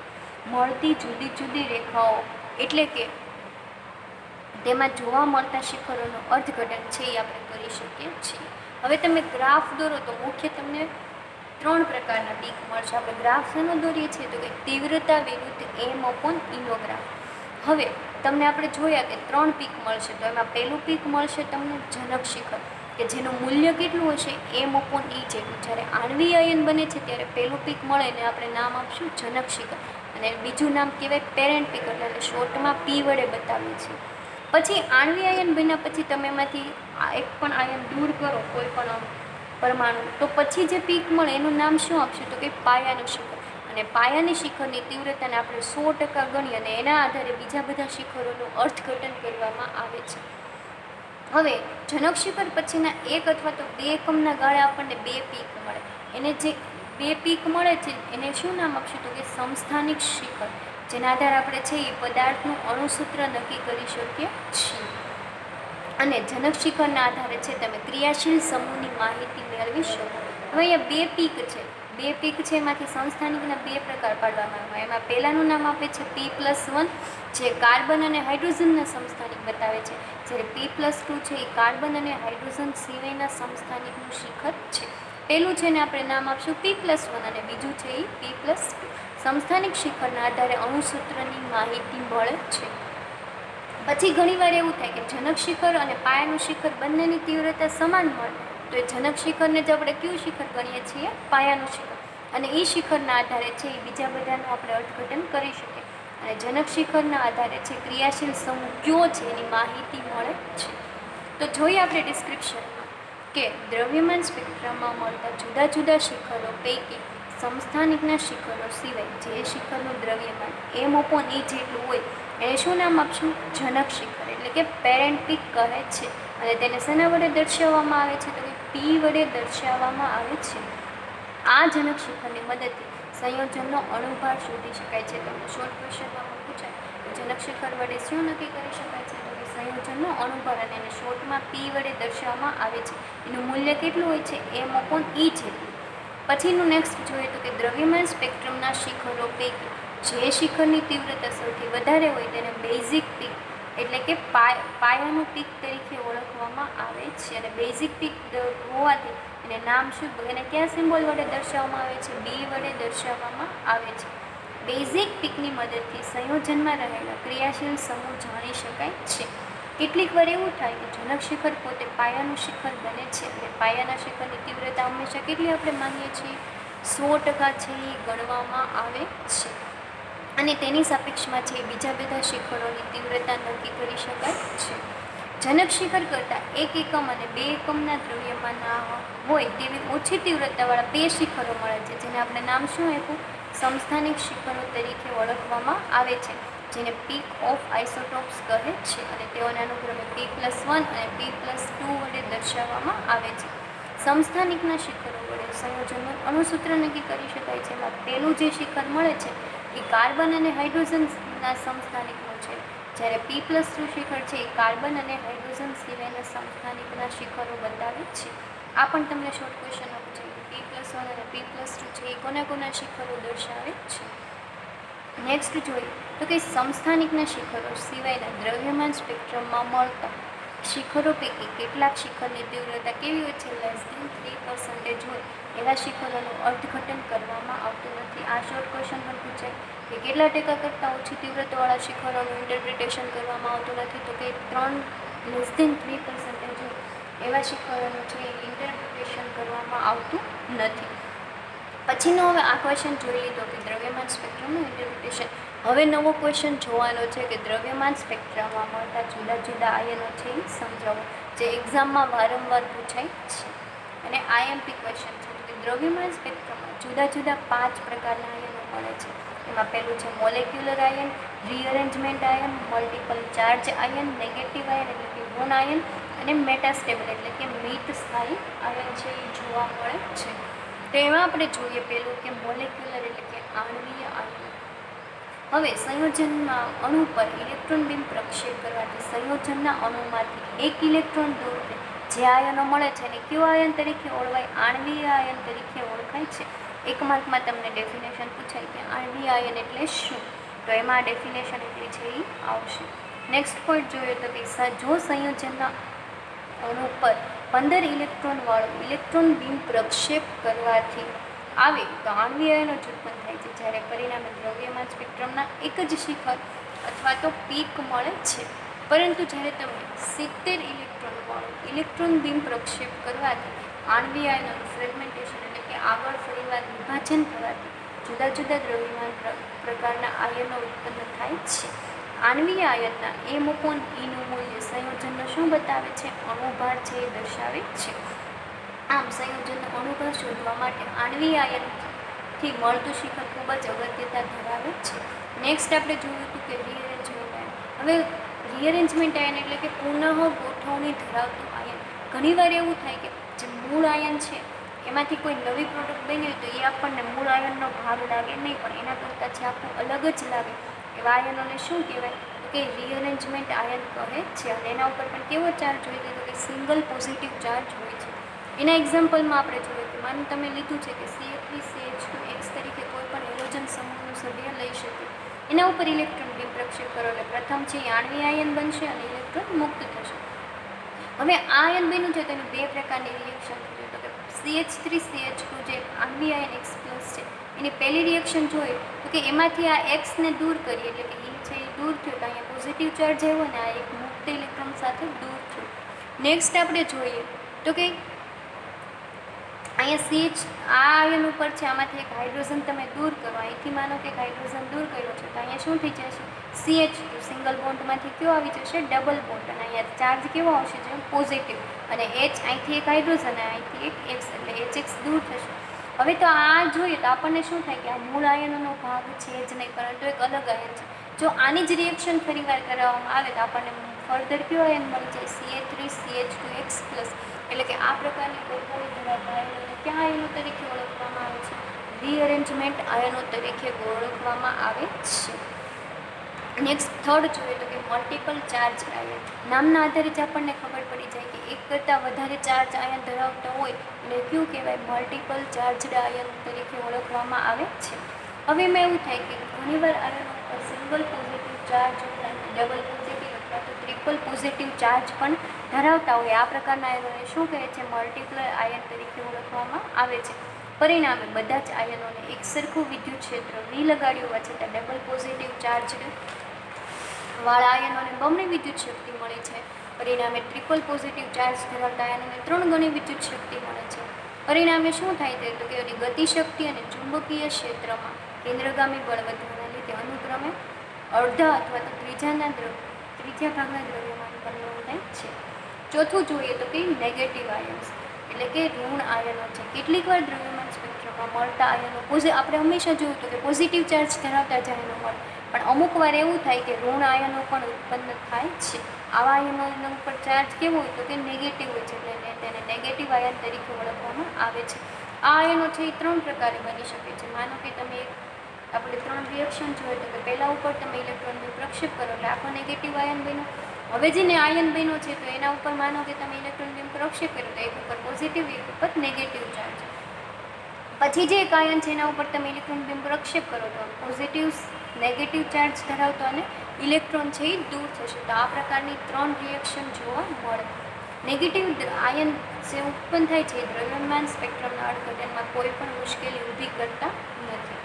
મળતી જુદી જુદી રેખાઓ એટલે કે તેમાં જોવા મળતા શિખરોનું અર્થઘટન છે એ આપણે કરી શકીએ છીએ. હવે તમે ગ્રાફ દોરો તો મુખ્ય તમને 3 પ્રકારના પીક મળશે. આપણે ગ્રાફ શેનો દોરીએ છીએ તો કે તીવ્રતા વિરુદ્ધ m/e ગ્રાફ. હવે તમને આપણે જોયા કે 3 પીક મળશે, તો એમાં પહેલું પીક મળશે તમને જનક શિખર કે જેનું મૂલ્ય કેટલું હશે m/e જેટલું. જ્યારે આણ્વીય આયન બને છે ત્યારે પહેલું પીક મળે ને આપણે નામ આપશું જનક શિખર અને બીજું નામ કહેવાય પેરેન્ટ પીક, એટલે શોર્ટમાં p વડે બતાવીએ છીએ. પછી આણ્વીય આયન બન્યા પછી તમે એમાંથી એક પણ આયન દૂર કરો કોઈ પણ પરમાણુ, તો પછી જે પીક મળે એનું નામ શું આપશું તો કે પાયાનું શિખર. અને પાયાની શિખરની તીવ્રતાને આપણે 100% ગણી અને એના આધારે બીજા બધા શિખરોનું અર્થઘટન કરવામાં આવે છે. હવે જનક શિખર પછીના 1 અથવા તો 2 એકમના ગાળે આપણને 2 પીક મળે. એને જે 2 પીક મળે છે એને શું નામ આપશું તો કે સમસ્થાનિક શિખર, જેના આધારે આપણે છે એ પદાર્થનું અણુસૂત્ર નક્કી કરી શકીએ છીએ. અને જનક શિખરના આધારે છે તમે ક્રિયાશીલ સમૂહની માહિતી મેળવી શકો. હવે અહીંયા 2 પીક છે, 2 પીક છે એમાંથી સમસ્થાનિકના 2 પ્રકાર પાડવામાં આવ્યા. એમાં પહેલાનું નામ આપે છે P+1 જે કાર્બન અને હાઇડ્રોજનના સમસ્થાનિક બતાવે છે, જ્યારે P+2 છે એ કાર્બન અને હાઇડ્રોજન સિવાયના સમસ્થાનિકનું શિખર છે. પહેલું છે ને આપણે નામ આપશું P+1 અને બીજું છે એ P+2. સમસ્થાનિક શિખરના આધારે અણુસૂત્રની માહિતી મળે છે. પછી ઘણીવાર એવું થાય કે જનક શિખર અને પાયાનું શિખર બંનેની તીવ્રતા સમાન મળે, તો એ જનક શિખરને જ આપણે કયું શિખર ગણીએ છીએ પાયાનું શિખર, અને એ શિખરના આધારે છે એ બીજા બધાનું આપણે અર્થઘટન કરી શકીએ. અને જનક શિખરના આધારે છે ક્રિયાશીલ સમૂહ કયો છે એની માહિતી મળે છે. તો જોઈએ આપણે ડિસ્ક્રિપ્શનમાં કે દ્રવ્યમાન સ્પેક્ટ્રમમાં મળતા જુદા જુદા શિખરો પૈકી સમસ્થાનિકના શિખરો સિવાય જે શિખરનું દ્રવ્યમાન m/e જેટલું હોય એને શું નામ આપશું જનક શિખર, એટલે કે પેરેન્ટ પીક કહે છે. અને તેને શેના વડે દર્શાવવામાં આવે છે તો કે p વડે દર્શાવવામાં આવે છે. આ જનક શિખરની મદદથી સંયોજનનો અણુભાર શોધી શકાય છે. તમને શોર્ટ ક્વેશ્ચનમાં પણ પૂછાય જનક શિખર વડે શું નક્કી કરી શકાય છે તો કે સંયોજનનો અણુભાર, અને એને શોર્ટમાં p વડે દર્શાવવામાં આવે છે. એનું મૂલ્ય કેટલું હોય છે m/e જેટલું. પછીનું નેક્સ્ટ જોઈએ તો કે દ્રવ્યમાન સ્પેક્ટ્રમના શિખરો પૈકી જે શિખરની તીવ્રતા સૌથી વધારે હોય તેને બેઝિક પીક એટલે કે પાયાનું પીક તરીકે ઓળખવામાં આવે છે. અને બેઝિક પીક હોવાથી એને નામ શું, એને કયા સિમ્બોલ વડે દર્શાવવામાં આવે છે b વડે દર્શાવવામાં આવે છે. બેઝિક પીકની મદદથી સંયોજનમાં રહેલા ક્રિયાશીલ સમૂહ જાણી શકાય છે. કેટલીક વાર એવું થાય કે જનક શિખર પોતે પાયાનું શિખર બને છે અને પાયાના શિખરની તીવ્રતા હંમેશા કેટલી આપણે માનીએ છીએ 100% છે એ ગણવામાં આવે છે. અને તેની સાપેક્ષમાં છે બીજા બધા શિખરોની તીવ્રતા નક્કી કરી શકાય છે. જનક શિખર કરતાં 1 એકમ અને 2 એકમના દ્રવ્યમાન હોય તેવી ઓછી તીવ્રતાવાળા 2 શિખરો મળે છે, જેને આપણે નામ શું આપ્યું સમસ્થાનિક શિખરો તરીકે ઓળખવામાં આવે છે, જેને પીક ઓફ આઇસોટોપ્સ કહે છે. અને તેઓને અનુક્રમે P+1 અને P+2 વડે દર્શાવવામાં આવે છે. સમસ્થાનિકના શિખરો વડે સંયોજનનું અણુસૂત્ર નક્કી કરી શકાય છે. એમાં પહેલું જે શિખર મળે છે એ કાર્બન અને હાઇડ્રોજનના સમસ્થાનિકનું છે, જ્યારે P+2 શિખર છે એ કાર્બન અને હાઇડ્રોજન સિવાયના સમસ્થાનિકના શિખરો બતાવે છે. આ પણ તમને શોર્ટ ક્વેશ્ચનમાં પૂછાય કે P+1 અને P+2 છે એ કોના શિખરો દર્શાવે છે. નેક્સ્ટ જોઈએ તો કે સમસ્થાનિકના શિખરો સિવાયના દ્રવ્યમાન સ્પેક્ટ્રમમાં મળતા શિખરો પૈકી કેટલાક શિખરની તીવ્રતા કેવી હોય છે <3% હોય એવા શિખરોનું અર્થઘટન કરવામાં આવતું નથી. આ શોર્ટ ક્વેશ્ચન પણ પૂછાય કે કેટલા ટકા કરતાં ઓછી તીવ્રતાવાળા શિખરોનું ઇન્ટરપ્રિટેશન કરવામાં આવતું નથી તો કે 3% હોય એવા શિખરોનું છે ઇન્ટરપ્રિટેશન કરવામાં આવતું નથી. પછીનો હવે આ ક્વેશ્ચન જોઈ લીધો કે દ્રવ્યમાન સ્પેક્ટ્રમનું ઇન્ટરપ્રિટેશન. હવે નવો ક્વેશ્ચન જોવાનો છે કે દ્રવ્યમાન સ્પેક્ટ્રમમાં મળતા જુદા જુદા આયનો છે એ સમજાવો, જે એક્ઝામમાં વારંવાર પૂછાય છે અને IMP ક્વેશ્ચન છે. કે દ્રવ્યમાન સ્પેક્ટ્રમમાં જુદા જુદા 5 પ્રકારના આયનો મળે છે. એમાં પહેલું છે molecular ion, rearrangement ion, multiple charge ion, negative ion એટલે કે ઋણ આયન, અને મેટાસ્ટેબલ એટલે કે મિત સ્થાયી આયન છે એ જોવા મળે છે. તો એમાં આપણે જોઈએ પહેલું કે મોલેક્યુલર એટલે કે આણ્વીય આયન. હવે સંયોજનમાં અણુ પર ઇલેક્ટ્રોન બીમ પ્રક્ષેપ કરવાથી સંયોજનના અણુમાંથી 1 ઇલેક્ટ્રોન દૂર જે આયનો મળે છે એને કયો આયન તરીકે ઓળખાય આણ્વીય આયન તરીકે ઓળખાય છે. 1 માર્કમાં તમને ડેફિનેશન પૂછાય કે આણ્વીય આયન એટલે શું, તો એમાં ડેફિનેશન એટલી છે એ આવશે. નેક્સ્ટ પોઈન્ટ જોઈએ તો કે જો સંયોજનના અણુ પર 15 ઇલેક્ટ્રોન વાળું ઇલેક્ટ્રોન બીમ પ્રક્ષેપ કરવાથી આવે તો આણ્વીય આયનો જ ઉત્પન્ન થાય છે, જ્યારે પરિણામે દ્રવ્યમાન સ્પેક્ટ્રમના એક જ શિખર અથવા તો પીક મળે છે. પરંતુ જ્યારે તમે 70 ઇલેક્ટ્રોન વાળું ઇલેક્ટ્રોન બીમ પ્રક્ષેપ કરવાથી આણ્વીય આયનોનું ફ્રેગમેન્ટેશન એટલે કે આગળ ફરીવાર વિભાજન થવાથી જુદા જુદા દ્રવ્યમાન પ્રકારના આયનો ઉત્પન્ન થાય છે. આણ્વીય આયનના M/E નું મૂલ્ય સંયોજનનો શું બતાવે છે, અણુભાર છે એ દર્શાવે છે. આમ સંયોજનનો અણુભાર શોધવા માટે આણ્વીય આયનથી મળતું શિખર ખૂબ જ અગત્યતા ધરાવે છે. નેક્સ્ટ આપણે જોયું હતું કે રીઅરેન્જમેન્ટ આયન. હવે રીઅરેન્જમેન્ટ આયન એટલે કે પુનઃ ગોઠવણી ધરાવતું આયન. ઘણીવાર એવું થાય કે જે મૂળ આયન છે એમાંથી કોઈ નવી પ્રોડક્ટ બની હોય તો એ આપણને મૂળ આયનનો ભાગ લાગે નહીં, પણ એના કરતાં જે આખું અલગ જ લાગે એવા આયનોને શું કહેવાય, તો કે રીઅરેન્જમેન્ટ આયન કહે છે. અને એના ઉપર પણ કેવો ચાર્જ હોય છે, તો કે સિંગલ પોઝિટિવ ચાર્જ હોય છે. એના એક્ઝામ્પલમાં આપણે જોઈએ કે માનું તમે લીધું છે કે CH3CH2X તરીકે કોઈ પણ હેલોજન સમૂહનું સભ્ય લઈ શકે, એના ઉપર ઇલેક્ટ્રોન બીમ પ્રક્ષેપ કરો એટલે પ્રથમ છે એ આણ્વીય આયન બનશે અને ઇલેક્ટ્રોન મુક્ત થશે. હવે આ આયન બન્યું છે તો એની બે પ્રકારની રિએક્શન જોઈએ તો કે CH3CH2 જે આણ્વીય આયન X+ છે એની પહેલી રિએક્શન જોઈએ તો કે એમાંથી આ એક્સને દૂર કરીએ એટલે કે એ છે એ દૂર થયો તો અહીંયા પોઝિટિવ ચાર્જ આવ્યો અને આ એક મુક્ત ઇલેક્ટ્રોન સાથે દૂર થયું. નેક્સ્ટ આપણે જોઈએ તો કે અહીંયા આ આયન ઉપર છે, આમાંથી એક હાઇડ્રોજન તમે દૂર કરો, અહીંથી માનો કે હાઇડ્રોજન દૂર કર્યો છે તો અહીંયા શું થઈ જશે, CH2 સિંગલ બોન્ડમાંથી કયો આવી જશે, ડબલ બોન્ડ, અને અહીંયા ચાર્જ કેવો આવશે છે, પોઝિટિવ, અને H અહીંથી એક હાઇડ્રોજન અને અહીંથી એક X એટલે HX દૂર થશે. હવે તો આ જોઈએ તો આપણને શું થાય કે આ મૂળ આયનોનો ભાગ છે જ નહીં, પરંતુ એક અલગ આયન છે. જો આની જ રિએક્શન ફરીવાર કરાવવામાં આવે તો આપણને ફર્ધર કયો આયન મળી જાય, CH3CH2X+. એટલે કે આ પ્રકારની ગોઠવણી ધરાવતા આયનોને કયા આયનો તરીકે ઓળખવામાં આવે છે, રીઅરેન્જમેન્ટ આયનો તરીકે ઓળખવામાં આવે છે. નેક્સ્ટ થર્ડ જોઈએ તો કે મલ્ટિપલ ચાર્જ આયન. નામના આધારે જ આપણને ખબર પડી જાય કે એક કરતાં વધારે ચાર્જ આયન ધરાવતા હોય એટલે કયું કહેવાય, મલ્ટિપલ ચાર્જડ આયન તરીકે ઓળખવામાં આવે છે. હવે એમાં એવું થાય કે ઘણીવાર આયનો પર સિંગલ પોઝિટિવ ચાર્જ ઉપરાંત ડબલ પોઝિટિવ અથવા તો ટ્રિપલ પોઝિટિવ ચાર્જ પણ ધરાવતા હોય આ પ્રકારના આયનોને શું કહે છે, મલ્ટિપલ આયન તરીકે ઓળખવામાં આવે છે. પરિણામે બધા જ આયનોને એક સરખું વિદ્યુત ક્ષેત્ર V લગાડ્યું હોવા છતાં ડબલ પોઝિટિવ ચાર્જ વાળા આયનોને બમણી વિદ્યુત શક્તિ મળે છે. પરિણામે ટ્રિપલ પોઝિટિવ ચાર્જ ધરાવતા આયનોને 3 ગણી વિદ્યુત શક્તિ મળે છે. પરિણામે શું થાય છે તો કે એની ગતિશક્તિ અને ચુંબકીય ક્ષેત્રમાં કેન્દ્રગામી બળ વધવાના લીધે અનુક્રમે અડધા અથવા તો ત્રીજા ભાગના દ્રવ્યમાન પરિણામ થાય છે. ચોથું જોઈએ તો કે નેગેટિવ આયન્સ એટલે કે ઋણ આયનો છે. કેટલીક વાર દ્રવ્યમાન સ્પેક્ટ્રમમાં મળતા આયનો આપણે હંમેશા જોયું હતું કે પોઝિટિવ ચાર્જ ધરાવતા જ આયનો મળે, પણ અમુક વાર એવું થાય કે ઋણ આયનો પણ ઉત્પન્ન થાય છે. આવા આયનોનો ઉપર ચાર્જ કેવો હોય તો કે નેગેટિવ હોય છે, એટલે તેને નેગેટિવ આયન તરીકે ઓળખવામાં આવે છે. આ આયનો છે એ 3 પ્રકારે બની શકે છે. માનો કે તમે આપણે 3 રિએક્શન જોઈએ તો કે પહેલા ઉપર તમે ઇલેક્ટ્રોનનો પ્રક્ષેપ કરો એટલે આખો નેગેટિવ આયન બન્યો. હવે જેને આયન બન્યો છે તો એના ઉપર માનો કે તમે ઇલેક્ટ્રોન બીમ પ્રક્ષેપ કર્યો તો એક ઉપર પોઝિટિવ એક ઉપર નેગેટિવ ચાર્જ. પછી જે એક આયન છે એના ઉપર તમે ઇલેક્ટ્રોન બીમ પ્રક્ષેપ કરો તો પોઝિટિવ નેગેટિવ ચાર્જ ધરાવતો અને ઇલેક્ટ્રોન છે એ દૂર થશે. તો આ પ્રકારની 3 રિએક્શન જોવા મળે. નેગેટિવ આયન જે ઉત્પન્ન થાય છે એ દ્રવ્યમાન સ્પેક્ટ્રમના અર્થઘટનમાં કોઈ પણ મુશ્કેલી ઊભી કરતા નથી.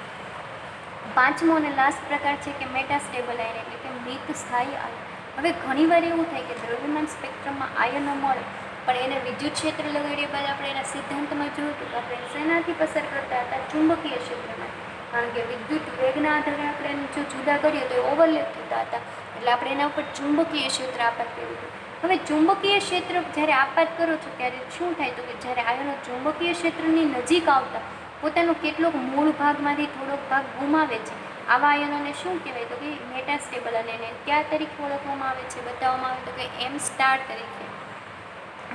પાંચમો અને લાસ્ટ પ્રકાર છે કે મેટાસ્ટેબલ આયન એટલે કે મિત સ્થાયી આયન. હવે ઘણીવાર એવું થાય કે દ્રવ્યમાન સ્પેક્ટ્રમમાં આયનો મળે પણ એને વિદ્યુત ક્ષેત્ર લગાડ્યા બાદ આપણે એના સિદ્ધાંતમાં જોયું હતું કે આપણે શેનાથી પસાર કરતા હતા, ચુંબકીય ક્ષેત્રમાં. કારણ કે વિદ્યુત વેગના આધારે આપણે એને જો જુદા કરીએ તો એ ઓવરલેપ થતા હતા, એટલે આપણે એના ઉપર ચુંબકીય ક્ષેત્ર આપાત કર્યું હતું. હવે ચુંબકીય ક્ષેત્ર જ્યારે આપાત કરો છો ત્યારે શું થાય તો કે જ્યારે આયનો ચુંબકીય ક્ષેત્રની નજીક આવતા પોતાનો કેટલોક મૂળ ભાગમાંથી થોડોક ભાગ ગુમાવે છે. આવા આયનોને શું કહેવાય તો કે મેટાસ્ટેબલ, અને એને કયા તરીકે ઓળખવામાં આવે છે, બતાવવામાં આવે તો કે M* તરીકે.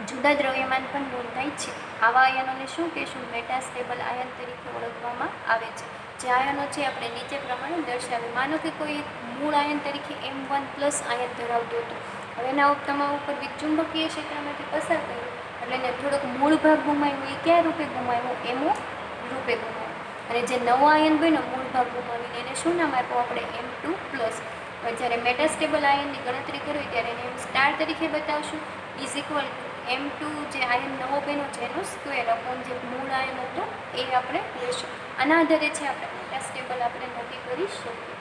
જુદા દ્રવ્યમાન પણ નોંધાય છે. આવા આયનોને શું કહેશું, મેટાસ્ટેબલ આયન તરીકે ઓળખવામાં આવે છે. જે આયનો છે આપણે નીચે પ્રમાણે દર્શાવે. માનો કે કોઈ મૂળ આયન તરીકે M1+ આયન ધરાવતું હતું. હવે એના તમારા ઉપર ચુંબકીય ક્ષેત્રમાંથી પસાર કર્યું એટલે એને થોડોક મૂળ ભાગ ગુમાવ્યો. એ કયા રૂપે ગુમાવ્યો, એમો રૂપે ગુમાવ્યો. અને જે નવો આયન બન્યો મૂળ ભાગ ગુમાવીને એને શું નામ આપ્યું આપણે M2+. જ્યારે મેટાસ્ટેબલ આયનની ગણતરી કરવી ત્યારે એને M સ્ટાર તરીકે બતાવશું ઇઝ ઇક્વલ ટુ M2 જે આયન નવો બન્યો છે એનો સ્ક્વેર અપોન જે મૂળ આયન હતો એ આપણે લેશું. આના આધારે છે આપણે મેટાસ્ટેબલ આપણે નક્કી કરી શકીએ.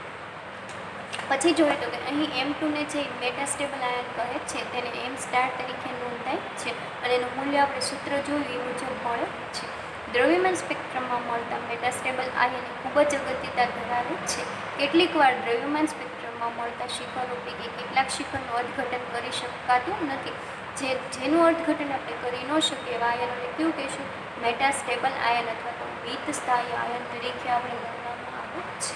પછી જોઈએ તો કે અહીં M2 ને જે મેટાસ્ટેબલ આયન કહે છે તેને M સ્ટાર તરીકે નોંધાય છે અને એનું મૂલ્ય આપણે સૂત્ર જોયું એ મુજબ મળે છે. દ્રવ્યમાન સ્પેક્ટ્રમમાં મળતા મેટાસ્ટેબલ આયન ખૂબ જ અગત્યતા ધરાવે છે. કેટલીક વાર દ્રવ્યમાન સ્પેક્ટ્રમમાં મળતા શિખરો પૈકી કેટલાક શિખરનું અર્થઘટન કરી શકાતું નથી. જેનું અર્થઘટન આપણે કરી ન શકીએ એવા આયનોને કેવું કહીશું? મેટાસ્ટેબલ આયન અથવા તો વિત સ્થાયી આયન તરીકે આપણે ગણવામાં આવે છે.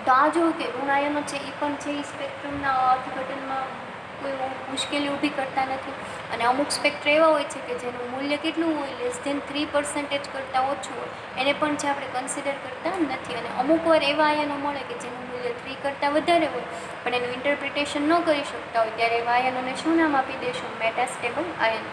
તો આ જોયું કે ઋણ આયનો છે એ પણ છે એ સ્પેક્ટ્રમના અર્થઘટનમાં કોઈ મુશ્કેલી ઊભી કરતા નથી. અને અમુક સ્પેક્ટ્ર એવા હોય છે કે જેનું મૂલ્ય કેટલું હોય <3% કરતાં ઓછું હોય એને પણ છે આપણે કન્સિડર કરતા નથી. અને અમુક વાર એવા આયનો મળે કે જેનું મૂલ્ય 3 કરતાં વધારે હોય પણ એનું ઇન્ટરપ્રિટેશન ન કરી શકતા હોય ત્યારે એવા આયનોને શું નામ આપી દઈશું? મેટાસ્ટેબલ આયન.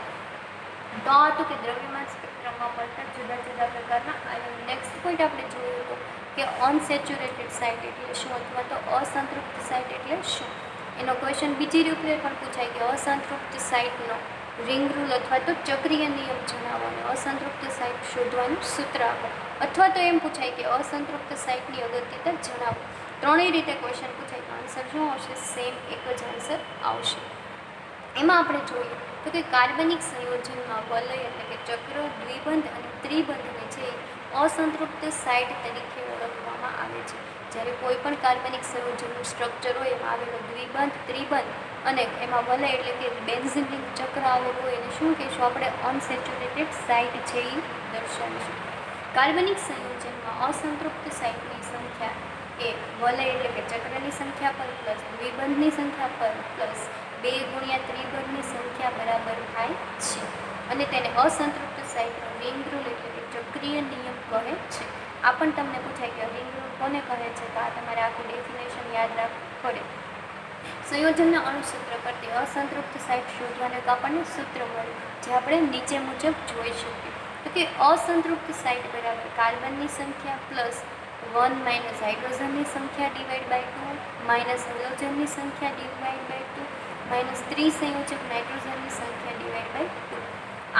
તો આ હતું કે દ્રવ્યમાન સ્પેક્ટ્રમમાં મળતા જુદા જુદા પ્રકારના આયન. નેક્સ્ટ પોઈન્ટ આપણે જોયું હતું કે અનસેચ્યુરેટેડ સાઇટ એટલે શું અથવા તો અસંતૃપ્ત સાઇટ એટલે શું. એનો ક્વેશ્ચન બીજી રીતે પણ પૂછાય કે અસંતૃપ્ત સાઇટનો રિંગ રૂલ અથવા તો ચક્રીય નિયમ જણાવો અને અસંતૃપ્ત સાઇટ શોધવાનું સૂત્ર આપો. અથવા તો એમ પૂછાય કે અસંતૃપ્ત સાઇટની અગત્યતા જણાવો. ત્રણેય રીતે ક્વેશ્ચન પૂછાય તો આન્સર શું આવશે? સેમ એક જ આન્સર આવશે. એમાં આપણે જોઈએ તો કે કાર્બનિક સંયોજનમાં વલય એટલે કે ચક્ર, દ્વિબંધ અને ત્રિબંધને છે અસંતૃપ્ત સાઇટ તરીકે ઓળખવામાં આવે છે. જ્યારે કોઈ પણ કાર્બનિક સંયોજનનું સ્ટ્રક્ચર હોય એમાં આવેલો દ્વિબંધ, ત્રિબંધ અને એમાં વલય એટલે કે બેન્ઝીન રિંગ ચક્ર આવેલું હોય એને શું કહીશું આપણે? અનસેચ્યુરેટેડ સાઇટ છે એ દર્શાવીશું. કાર્બનિક સંયોજનમાં અસંતૃપ્ત સાઇટની સંખ્યા એ વલય એટલે કે ચક્રની સંખ્યા પર પ્લસ દ્વિબંધની સંખ્યા પર પ્લસ 2 ગુણ્યા ત્રિબંધની સંખ્યા બરાબર થાય છે. અને તેને અસંતૃપ્ત સાઇટનો રિંગ રૂલ એટલે કે ચક્રીય નિયમ કહે છે. આ પણ તમને પૂછાય કે રિંગ રૂલ કોને કહે છે? તો આ તમારે આખું ડેફિનેશન યાદ રાખવું પડે. સંયોજનના અણુસૂત્ર પરથી અસંતૃપ્ત સાઇટ શોધવાને તો આપણને સૂત્ર મળે જે આપણે નીચે મુજબ જોઈ શકીએ. તો કે અસંતૃપ્ત સાઇટ બરાબર કાર્બનની સંખ્યા પ્લસ 1 માઇનસ હાઇડ્રોજનની સંખ્યા ડિવાઈડ બાય 2 માઇનસ હેલોજનની સંખ્યા ડિવાઈડ બાય 2 માઇનસ ત્રિસંયોજક નાઇટ્રોજનની સંખ્યા ડિવાઈડ બાય 2.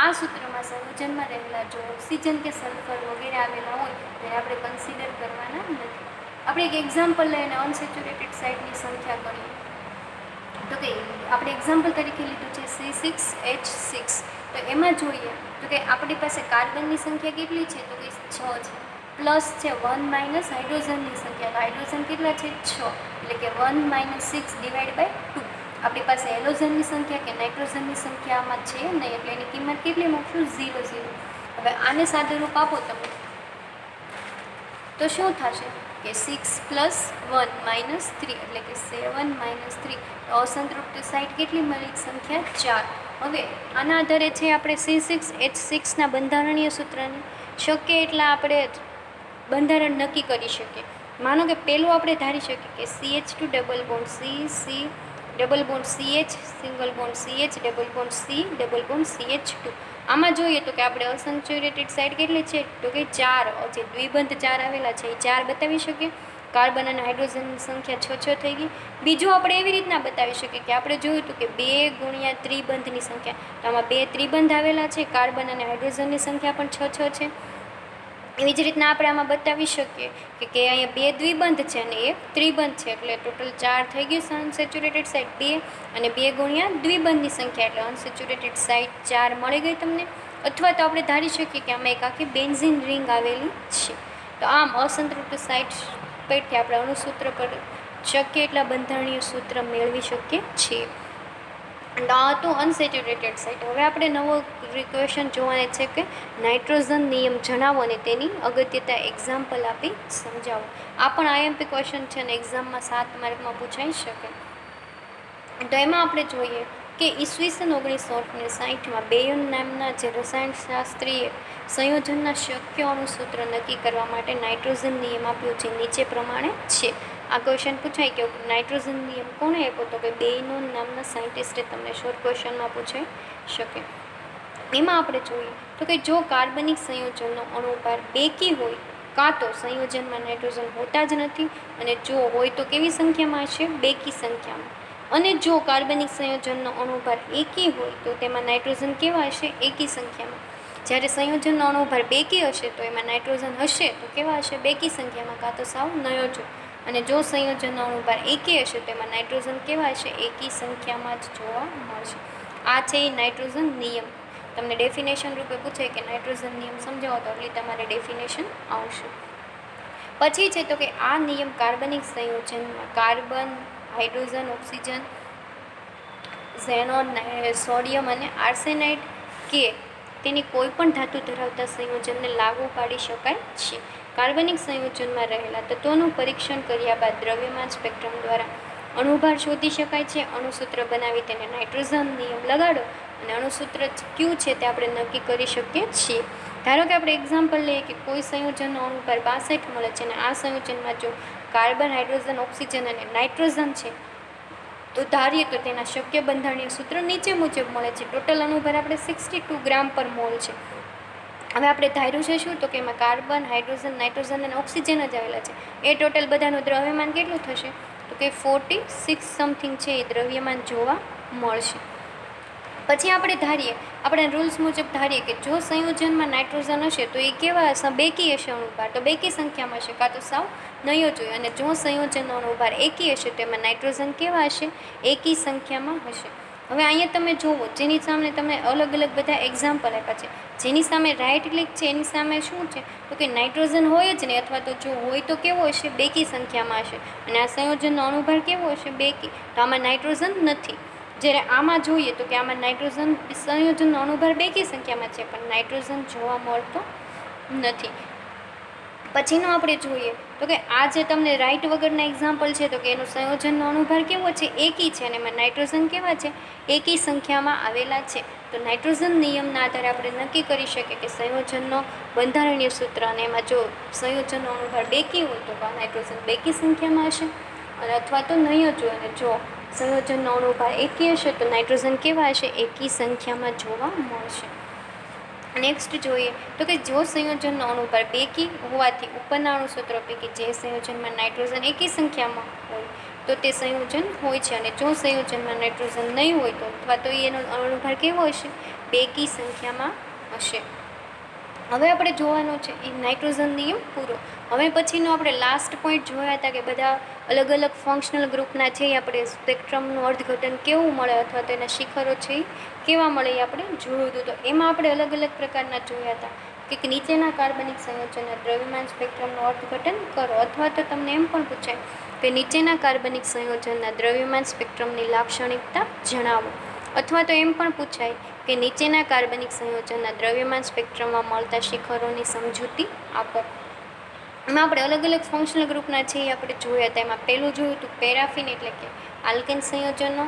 આ સૂત્રમાં સંયોજનમાં રહેલા જો ઓક્સિજન કે સલ્ફર વગેરે આવેલા હોય તેને આપણે કન્સિડર કરવાના નથી. આપણે એક એક્ઝામ્પલ લઈને અનસેચ્યુરેટેડ સાઇટની સંખ્યા ગણીએ તો કે આપણે એક્ઝામ્પલ તરીકે લીધું છે C6H6. તો એમાં જોઈએ તો કે આપણી પાસે કાર્બનની સંખ્યા કેટલી છે? તો કે 6 છે. પ્લસ છે 1 માઇનસ હાઇડ્રોજનની સંખ્યા. તો હાઇડ્રોજન કેટલા છે? 6. એટલે કે 1 માઇનસ 6 ડિવાઈડ બાય 2. આપણી પાસે હેલોજનની સંખ્યા કે નાઇટ્રોજનની સંખ્યામાં છે નહીં એટલે એની કિંમત કેટલી મૂકશું? 0 0. હવે આને સાદુરૂપ આપો તમે તો શું થશે કે 6 પ્લસ 1 માઇનસ 3 એટલે કે 7 માઇનસ 3. તો અસંતૃપ્ત સાઇટ કેટલી મળી? સંખ્યા 4. હવે આના આધારે છે આપણે C6H6ના બંધારણીય સૂત્રની શક્ય એટલા આપણે બંધારણ નક્કી કરી શકીએ. માનો કે પહેલું આપણે ધારી શકીએ કે CH2 double bond C double bond CH single bond CH double bond C double bond CH2. આમાં જોઈએ તો કે આપણે અનસેચ્યુરેટેડ સાઇટ કેટલી છે? તો કે 4. જે દ્વિબંધ 4 આવેલા છે એ 4 બતાવી શકીએ. કાર્બન અને હાઇડ્રોજનની સંખ્યા 6 થઈ ગઈ. બીજું આપણે એવી રીતના બતાવી શકીએ કે આપણે જોયું હતું કે 2 ગુણ્યા ત્રિબંધની સંખ્યા. તો આમાં 2 ત્રિબંધ આવેલા છે. કાર્બન અને હાઇડ્રોજનની સંખ્યા પણ 6 છે. એવી જ રીતના આપણે આમાં બતાવી શકીએ કે અહીંયા 2 દ્વિબંધ છે અને 1 ત્રિબંધ છે એટલે ટોટલ 4 થઈ ગયું અનસેચ્યુરેટેડ સાઇટ 2 અને 2 ગુણ્યા દ્વિબંધની સંખ્યા એટલે અનસેચ્યુરેટેડ સાઇટ 4 મળી ગઈ તમને. અથવા તો આપણે ધારી શકીએ કે આમાં એક આખી બેન્ઝીન રિંગ આવેલી છે. તો આમ અસંતૃપ્ત સાઇટ પરથી આપણે અણુસૂત્ર પર શક્ય એટલા બંધારણીય સૂત્ર મેળવી શકીએ છીએ. આ તો અનસેચ્યુરેટેડ સાઇટ. હવે આપણે નવો ક્વેશ્ચન જોવાને છે કે નાઇટ્રોજન નિયમ જણાવો અને તેની અગત્યતા એક્ઝામ્પલ આપી સમજાવો. આ પણ IMP ક્વેશ્ચન છે અને એક્ઝામમાં 7 માર્કમાં પૂછાઈ શકે. તો એમાં આપણે જોઈએ કે ઈસવીસન 1960માં બેયોન નામના જે રસાયણશાસ્ત્રીએ સંયોજનના શક્ય અણુસૂત્ર નક્કી કરવા માટે નાઇટ્રોજન નિયમ આપ્યો છે નીચે પ્રમાણે છે. આ ક્વેશ્ચન પૂછાય કે નાઇટ્રોજન નિયમ કોણે આપ્યો? તો કે બેયોન નામના સાયન્ટિસ્ટે તમને શોર્ટ ક્વેશ્ચનમાં પૂછાઈ શકે. એમાં આપણે જોઈએ તો કે જો કાર્બનિક સંયોજનનો અણુભાર બેકી હોય કાં તો સંયોજનમાં નાઇટ્રોજન હોતા જ નથી, અને જો હોય તો કેવી સંખ્યામાં હશે? બેકી સંખ્યામાં. અને જો કાર્બનિક સંયોજનનો અણુભાર એકી હોય તો તેમાં નાઇટ્રોજન કેવા હશે? એકી સંખ્યામાં. જ્યારે સંયોજનનો અણુભાર બેકી હશે તો એમાં નાઇટ્રોજન હશે તો કેવા હશે? બેકી સંખ્યામાં, કાં તો સાવ નયોજ્ય. અને જો સંયોજનનો અણુભાર એકી હશે તો એમાં નાઇટ્રોજન કેવા હશે? એકી સંખ્યામાં જ જોવા મળશે. આ છે એ નાઇટ્રોજન નિયમ. તમને ડેફિનેશન રૂપે પૂછે કે નાઇટ્રોજન નિયમ સમજાવો તો એટલે તમારે ડેફિનેશન આવશે. પછી છે તો કે આ નિયમ કાર્બનિક સંયોજનમાં carbon, hydrogen, oxygen, xenon, sodium અને આર્સેનાઇડ કે તેની કોઈ પણ ધાતુ ધરાવતા સંયોજનને લાગુ પાડી શકાય છે. કાર્બનિક સંયોજનમાં રહેલા તત્વોનું પરીક્ષણ કર્યા બાદ દ્રવ્યમાન સ્પેક્ટ્રમ દ્વારા અણુભાર શોધી શકાય છે. અણુસૂત્ર બનાવી તેને નાઇટ્રોજન નિયમ લગાડો અને અણુસૂત્ર કયું છે તે આપણે નક્કી કરી શકીએ છીએ. ધારો કે આપણે એક્ઝામ્પલ લઈએ કે કોઈ સંયોજનનો અણુભાર 62 મળે છે અને આ સંયોજનમાં જો કાર્બન, હાઇડ્રોજન, ઓક્સિજન અને નાઇટ્રોજન છે તો ધારીએ તો તેના શક્ય બંધારણીય સૂત્ર નીચે મુજબ મળે છે. ટોટલ અણુભાર આપણે 62 ગ્રામ પર મોલ છે. હવે આપણે ધાર્યું છે શું? તો કે એમાં કાર્બન, હાઇડ્રોજન, નાઇટ્રોજન અને ઓક્સિજન જ આવેલા છે. એ ટોટલ બધાનું દ્રવ્યમાન કેટલું થશે? તો કે 46 સમથિંગ છે એ દ્રવ્યમાન જોવા મળશે. પછી આપણે ધારીએ, આપણે રૂલ્સ મુજબ ધારીએ કે જો સંયોજનમાં નાઇટ્રોજન હશે તો એ કેવા હશે? બેકી હશે અણુભાર, તો બેકી સંખ્યામાં હશે, કાં તો સાવ નયો જોઈએ. અને જો સંયોજનનો અણુભાર એકી હશે તો એમાં નાઇટ્રોજન કેવા હશે? એકી સંખ્યામાં હશે. હવે અહીંયા તમે જુઓ, જેની સામે તમે અલગ અલગ બધા એક્ઝામ્પલ આપ્યા છે. જેની સામે રાઇટ ક્લિક છે એની સામે શું છે? તો કે નાઇટ્રોજન હોય જ નહીં, અથવા તો જો હોય તો કેવો હશે? બેકી સંખ્યામાં હશે. અને આ સંયોજનનો અણુભાર કેવો હશે? બેકી. તો આમાં નાઇટ્રોજન નથી. જ્યારે આમાં જોઈએ તો કે આમાં નાઇટ્રોજન સંયોજનનો અણુભાર બેકી સંખ્યામાં છે પણ નાઇટ્રોજન જોવા મળતો નથી. પછીનું આપણે જોઈએ તો કે આ જે તમને રાઇટ વગરના એક્ઝામ્પલ છે તો કે એનું સંયોજનનો અણુભાર કેવો છે? એકી છે અને એમાં નાઇટ્રોજન કેવા છે? એકી સંખ્યામાં આવેલા છે. તો નાઇટ્રોજન નિયમના આધારે આપણે નક્કી કરી શકીએ કે સંયોજનનો બંધારણીય સૂત્ર, અને એમાં જો સંયોજનનો અણુભાર બેકી હોય તો નાઇટ્રોજન બેકી સંખ્યામાં હશે અને અથવા તો નહીં જ હોય. અને જો સંયોજનનો અણુભાર એકી હશે તો નાઇટ્રોજન કેવા હશે? એકી સંખ્યામાં જોવા મળશે. નેક્સ્ટ જોઈએ તો કે જો સંયોજનનો અણુભાર બેકી હોવાથી ઉપરના અણુસૂત્રો પૈકી જે સંયોજનમાં નાઇટ્રોજન એકી સંખ્યામાં હોય તો તે સંયોજન હોય છે, અને જો સંયોજનમાં નાઇટ્રોજન નહીં હોય તો અથવા તો એનો અણુભાર કેવો હશે? બેકી સંખ્યામાં હશે. હવે આપણે જોવાનું છે એ નાઇટ્રોજન નિયમ પૂરો. હવે પછીનો આપણે લાસ્ટ પોઈન્ટ જોયા હતા કે બધા અલગ અલગ ફંક્શનલ ગ્રુપના છે એ આપણે સ્પેક્ટ્રમનું અર્થઘટન કેવું મળે અથવા તો એના શિખરો છે એ કેવા મળે એ આપણે જોયું હતું. તો એમાં આપણે અલગ અલગ પ્રકારના જોયા હતા કે નીચેના કાર્બનિક સંયોજનના દ્રવ્યમાન સ્પેક્ટ્રમનું અર્થઘટન કરો, અથવા તો તમને એમ પણ પૂછાય કે નીચેના કાર્બનિક સંયોજનના દ્રવ્યમાન સ્પેક્ટ્રમની લાક્ષણિકતા જણાવો, અથવા તો એમ પણ પૂછાય કે નીચેના કાર્બનિક સંયોજનના દ્રવ્યમાન સ્પેક્ટ્રમમાં મળતા શિખરોની સમજૂતી આપો. એમાં આપણે અલગ અલગ ફંક્શનલ ગ્રુપના છે એ આપણે જોયા હતા. એમાં પહેલું જોયું હતું પેરાફિન એટલે કે આલ્કેન સંયોજનો,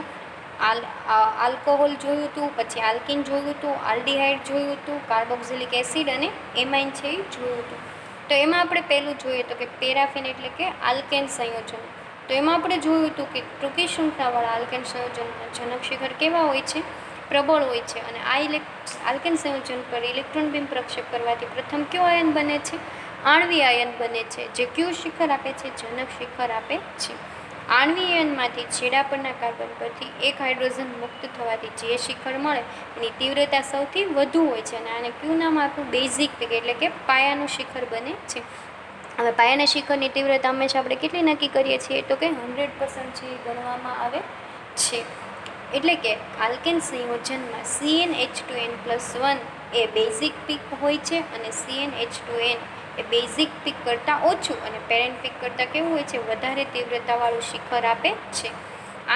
આલ્કોહોલ જોયું હતું, પછી આલ્કિન જોયું હતું, આલ્ડીહાઇડ જોયું હતું, કાર્બોક્સિલિક એસિડ અને એમાઇન છે એ જોયું હતું. તો એમાં આપણે પહેલું જોઈએ તો કે પેરાફિન એટલે કે આલ્કેન સંયોજનો. તો એમાં આપણે જોયું હતું કે ટૂંકી શૃંખલાવાળા આલ્કેન સંયોજનના જનક શિખર કેવા હોય છે? પ્રબળ હોય છે. અને આ આલ્કેન સંયોજન પર ઇલેક્ટ્રોન બીમ પ્રક્ષેપ કરવાથી પ્રથમ કયો આયન બને છે? આણ્વીય આયન બને છે, જે કયું શિખર આપે છે? જનક શિખર આપે છે. આણ્વીય આયનમાંથી છેડા પરના કાર્બન પરથી એક હાઇડ્રોજન મુક્ત થવાથી જે શિખર મળે એની તીવ્રતા સૌથી વધુ હોય છે, અને આને કયું નામ આપ્યું? બેઝિક પીક એટલે કે પાયાનું શિખર બને છે. હવે પાયાના શિખરની તીવ્રતા હંમેશા આપણે કેટલી નક્કી કરીએ છીએ? તો કે 100% છે ગણવામાં આવે છે. એટલે કે આલ્કેન સંયોજનમાં CnH2n+1 એ બેઝિક પીક હોય છે, અને CnH2n એ બેઝિક પીક કરતાં ઓછું અને પેરેન્ટ પીક કરતાં કેવું હોય છે? વધારે તીવ્રતાવાળું શિખર આપે છે.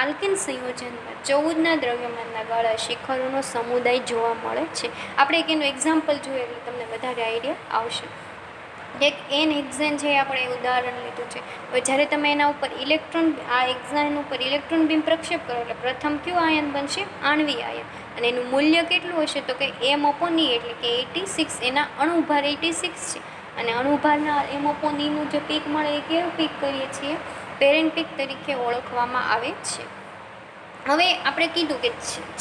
આલ્કેન સંયોજનમાં 14ના દ્રવ્યમાનના ગાળા શિખરોનો સમુદાય જોવા મળે છે. આપણે એક એનું એક્ઝામ્પલ જોઈએ એટલે તમને વધારે આઈડિયા આવશે. એક એન હેક્ઝેન છે આપણે ઉદાહરણ લીધું છે. હવે જ્યારે તમે એના ઉપર આ હેક્ઝેન ઉપર ઇલેક્ટ્રોન બીમ પ્રક્ષેપ કરો એટલે પ્રથમ કયું આયન બનશે? આણ્વીય આયન. અને એનું મૂલ્ય કેટલું હશે? તો કે M/E એટલે કે 86. એના અણુભાર 86 છે, અને અણુભારના M/Eનું જે પીક મળે એ કેવું પીક કરીએ છીએ? પેરેન્ટ પીક તરીકે ઓળખવામાં આવે છે. હવે આપણે કીધું કે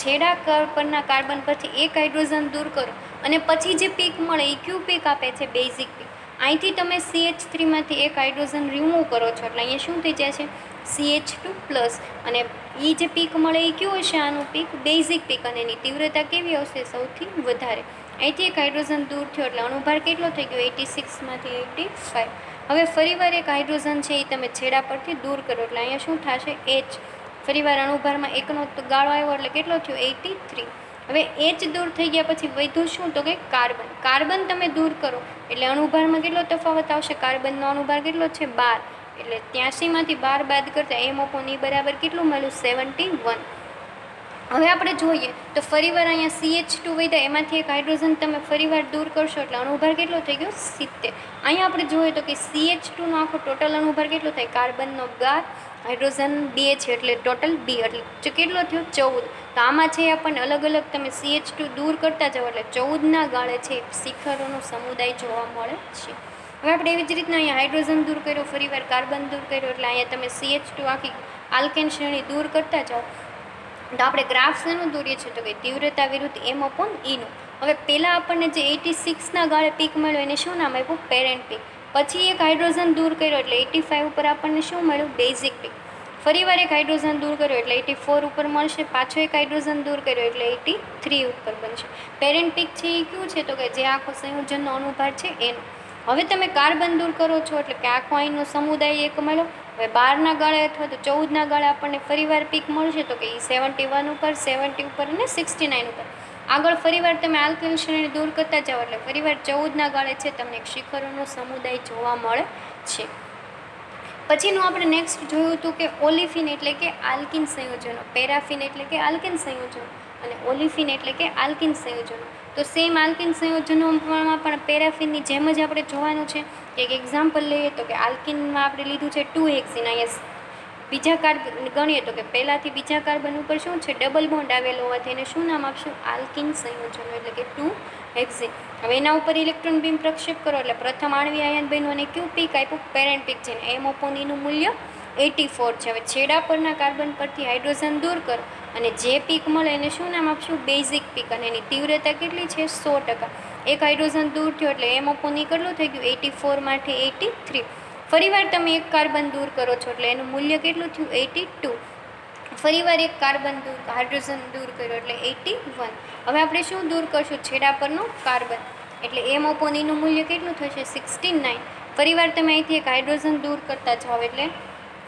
છેડા પરના કાર્બન પરથી એક હાઇડ્રોજન દૂર કરો અને પછી જે પીક મળે એ કયું પીક આપે છે? Basic peak. અહીંથી તમે CH3માંથી એક હાઇડ્રોજન રિમૂવ કરો છો એટલે અહીંયા શું થઈ જાય છે CH2+, અને એ જે પીક મળે એ કયું હશે, આનું પીક બેઝિક પીક, અને એની તીવ્રતા કેવી આવશે, સૌથી વધારે. અહીંથી એક હાઇડ્રોજન દૂર થયો એટલે અણુભાર કેટલો થઈ ગયો, 86માંથી 85. હવે ફરીવાર એક હાઇડ્રોજન છે એ તમે છેડા પરથી દૂર કરો એટલે અહીંયા શું થશે H. ફરીવાર અણુભારમાં એકનો ગાળો આવ્યો એટલે કેટલો થયો 83. હવે H દૂર થઈ ગયા પછી વધ્યું શું, તો કે કાર્બન. કાર્બન તમે દૂર કરો એટલે અણુભારમાં કેટલો તફાવત આવશે, કાર્બનનો અણુભાર કેટલો છે 12, એટલે 83માંથી 12 બાદ કરતા M/E બરાબર કેટલું મળ્યું 71. હવે આપણે જોઈએ તો ફરીવાર અહીંયા CH2 વધ્યા, એમાંથી એક હાઇડ્રોજન તમે ફરીવાર દૂર કરશો એટલે અણુભાર કેટલો થઈ ગયો 70. અહીંયા આપણે જોઈએ તો કે CH2નો આખો ટોટલ અણુભાર કેટલો થાય, કાર્બનનો 12, હાઇડ્રોજન 2 છે એટલે ટોટલ 2, એટલે કેટલો થયો 14. તો આમાં છે આપણને અલગ અલગ તમે CH2 દૂર કરતા જાઓ એટલે 14ના ગાળે છે શિખરોનો સમુદાય જોવા મળે છે. હવે આપણે એવી જ રીતના અહીંયા હાઇડ્રોજન દૂર કર્યો, ફરીવાર કાર્બન દૂર કર્યો, એટલે અહીંયા તમે CH2 આખી આલ્કેન શ્રેણી દૂર કરતા જાઓ. તો આપણે ગ્રાફ શેનું દોરીએ છીએ, તો કે તીવ્રતા વિરુદ્ધ M/E નું. હવે પહેલાં આપણને જે 86ના ગાળે પીક મળ્યો એને શું નામ આપ્યું, પેરેન્ટ પીક. પછી એક હાઇડ્રોજન દૂર કર્યો એટલે 85 ઉપર આપણને શું મળ્યું, બેઝિક પીક. ફરીવાર એક હાઇડ્રોજન દૂર કર્યો એટલે 84 ઉપર મળશે, પાછો એક હાઇડ્રોજન દૂર કર્યો એટલે 83 ઉપર બનશે. પેરેન્ટ પીક છે એ કયું છે, તો કે જે આખો સંયોજનનો અણુભાર છે એનો. હવે તમે કાર્બન દૂર કરો છો એટલે કે આખો અહીંનો સમુદાય એક મળ્યો. હવે 12ના ગાળે અથવા તો 14ના ગાળે આપણને ફરીવાર પીક મળશે, તો કે એ 71 ઉપર, 70 ઉપર અને 69 ઉપર. આગળ ફરીવાર તમે આલ્કેન શ્રેણી દૂર કરતા જાઓ એટલે ફરીવાર 14ના ગાળે છે તમને એક શિખરોનો સમુદાય જોવા મળે છે. પછીનું આપણે નેક્સ્ટ જોયું હતું કે ઓલિફિન એટલે કે આલ્કિન સંયોજનો, પેરાફિન એટલે કે આલ્કેન સંયોજનો, અને ઓલિફિન એટલે કે આલ્કિન સંયોજનો. તો સેમ આલ્કિન સંયોજનોમાં પણ પેરાફિનની જેમ જ આપણે જોવાનું છે. એક એક્ઝામ્પલ લઈએ તો કે આલ્કિનમાં આપણે લીધું છે 2 હેક્ઝીન. અહીંયા બીજા કાર્બન ગણીએ તો કે પહેલાંથી બીજા કાર્બન ઉપર શું છે, ડબલ બોન્ડ આવેલો હોવાથી એને શું નામ આપશું, આલ્કિન સંયોજનો એટલે કે 2 હેક્ઝીન. હવે એના ઉપર ઇલેક્ટ્રોન બીમ પ્રક્ષેપ કરો એટલે પ્રથમ આણ્વીય આયન બન્યું અને કયું પીક આપ્યું, પેરેન્ટ પીક છે. M/E નું મૂલ્ય 84 છે. હવે છેડા પરના કાર્બન પરથી હાઇડ્રોજન દૂર કરો અને જે પીક મળે એને શું નામ આપશું, બેઝિક પીક, અને એની તીવ્રતા કેટલી છે 100%. એક હાઇડ્રોજન દૂર થયો એટલે M/E કેટલું થઈ ગયું 84માંથી 83. ફરીવાર તમે એક કાર્બન દૂર કરો છો એટલે એનું મૂલ્ય કેટલું થયું 82. ફરીવાર એક કાર્બન દૂર હાઇડ્રોજન દૂર કર્યો એટલે 81. હવે આપણે શું દૂર કરશું, છેડા પરનું કાર્બન, એટલે M/E નું મૂલ્ય કેટલું થશે 69. ફરીવાર તમે અહીંથી એક હાઇડ્રોજન દૂર કરતા જાઓ એટલે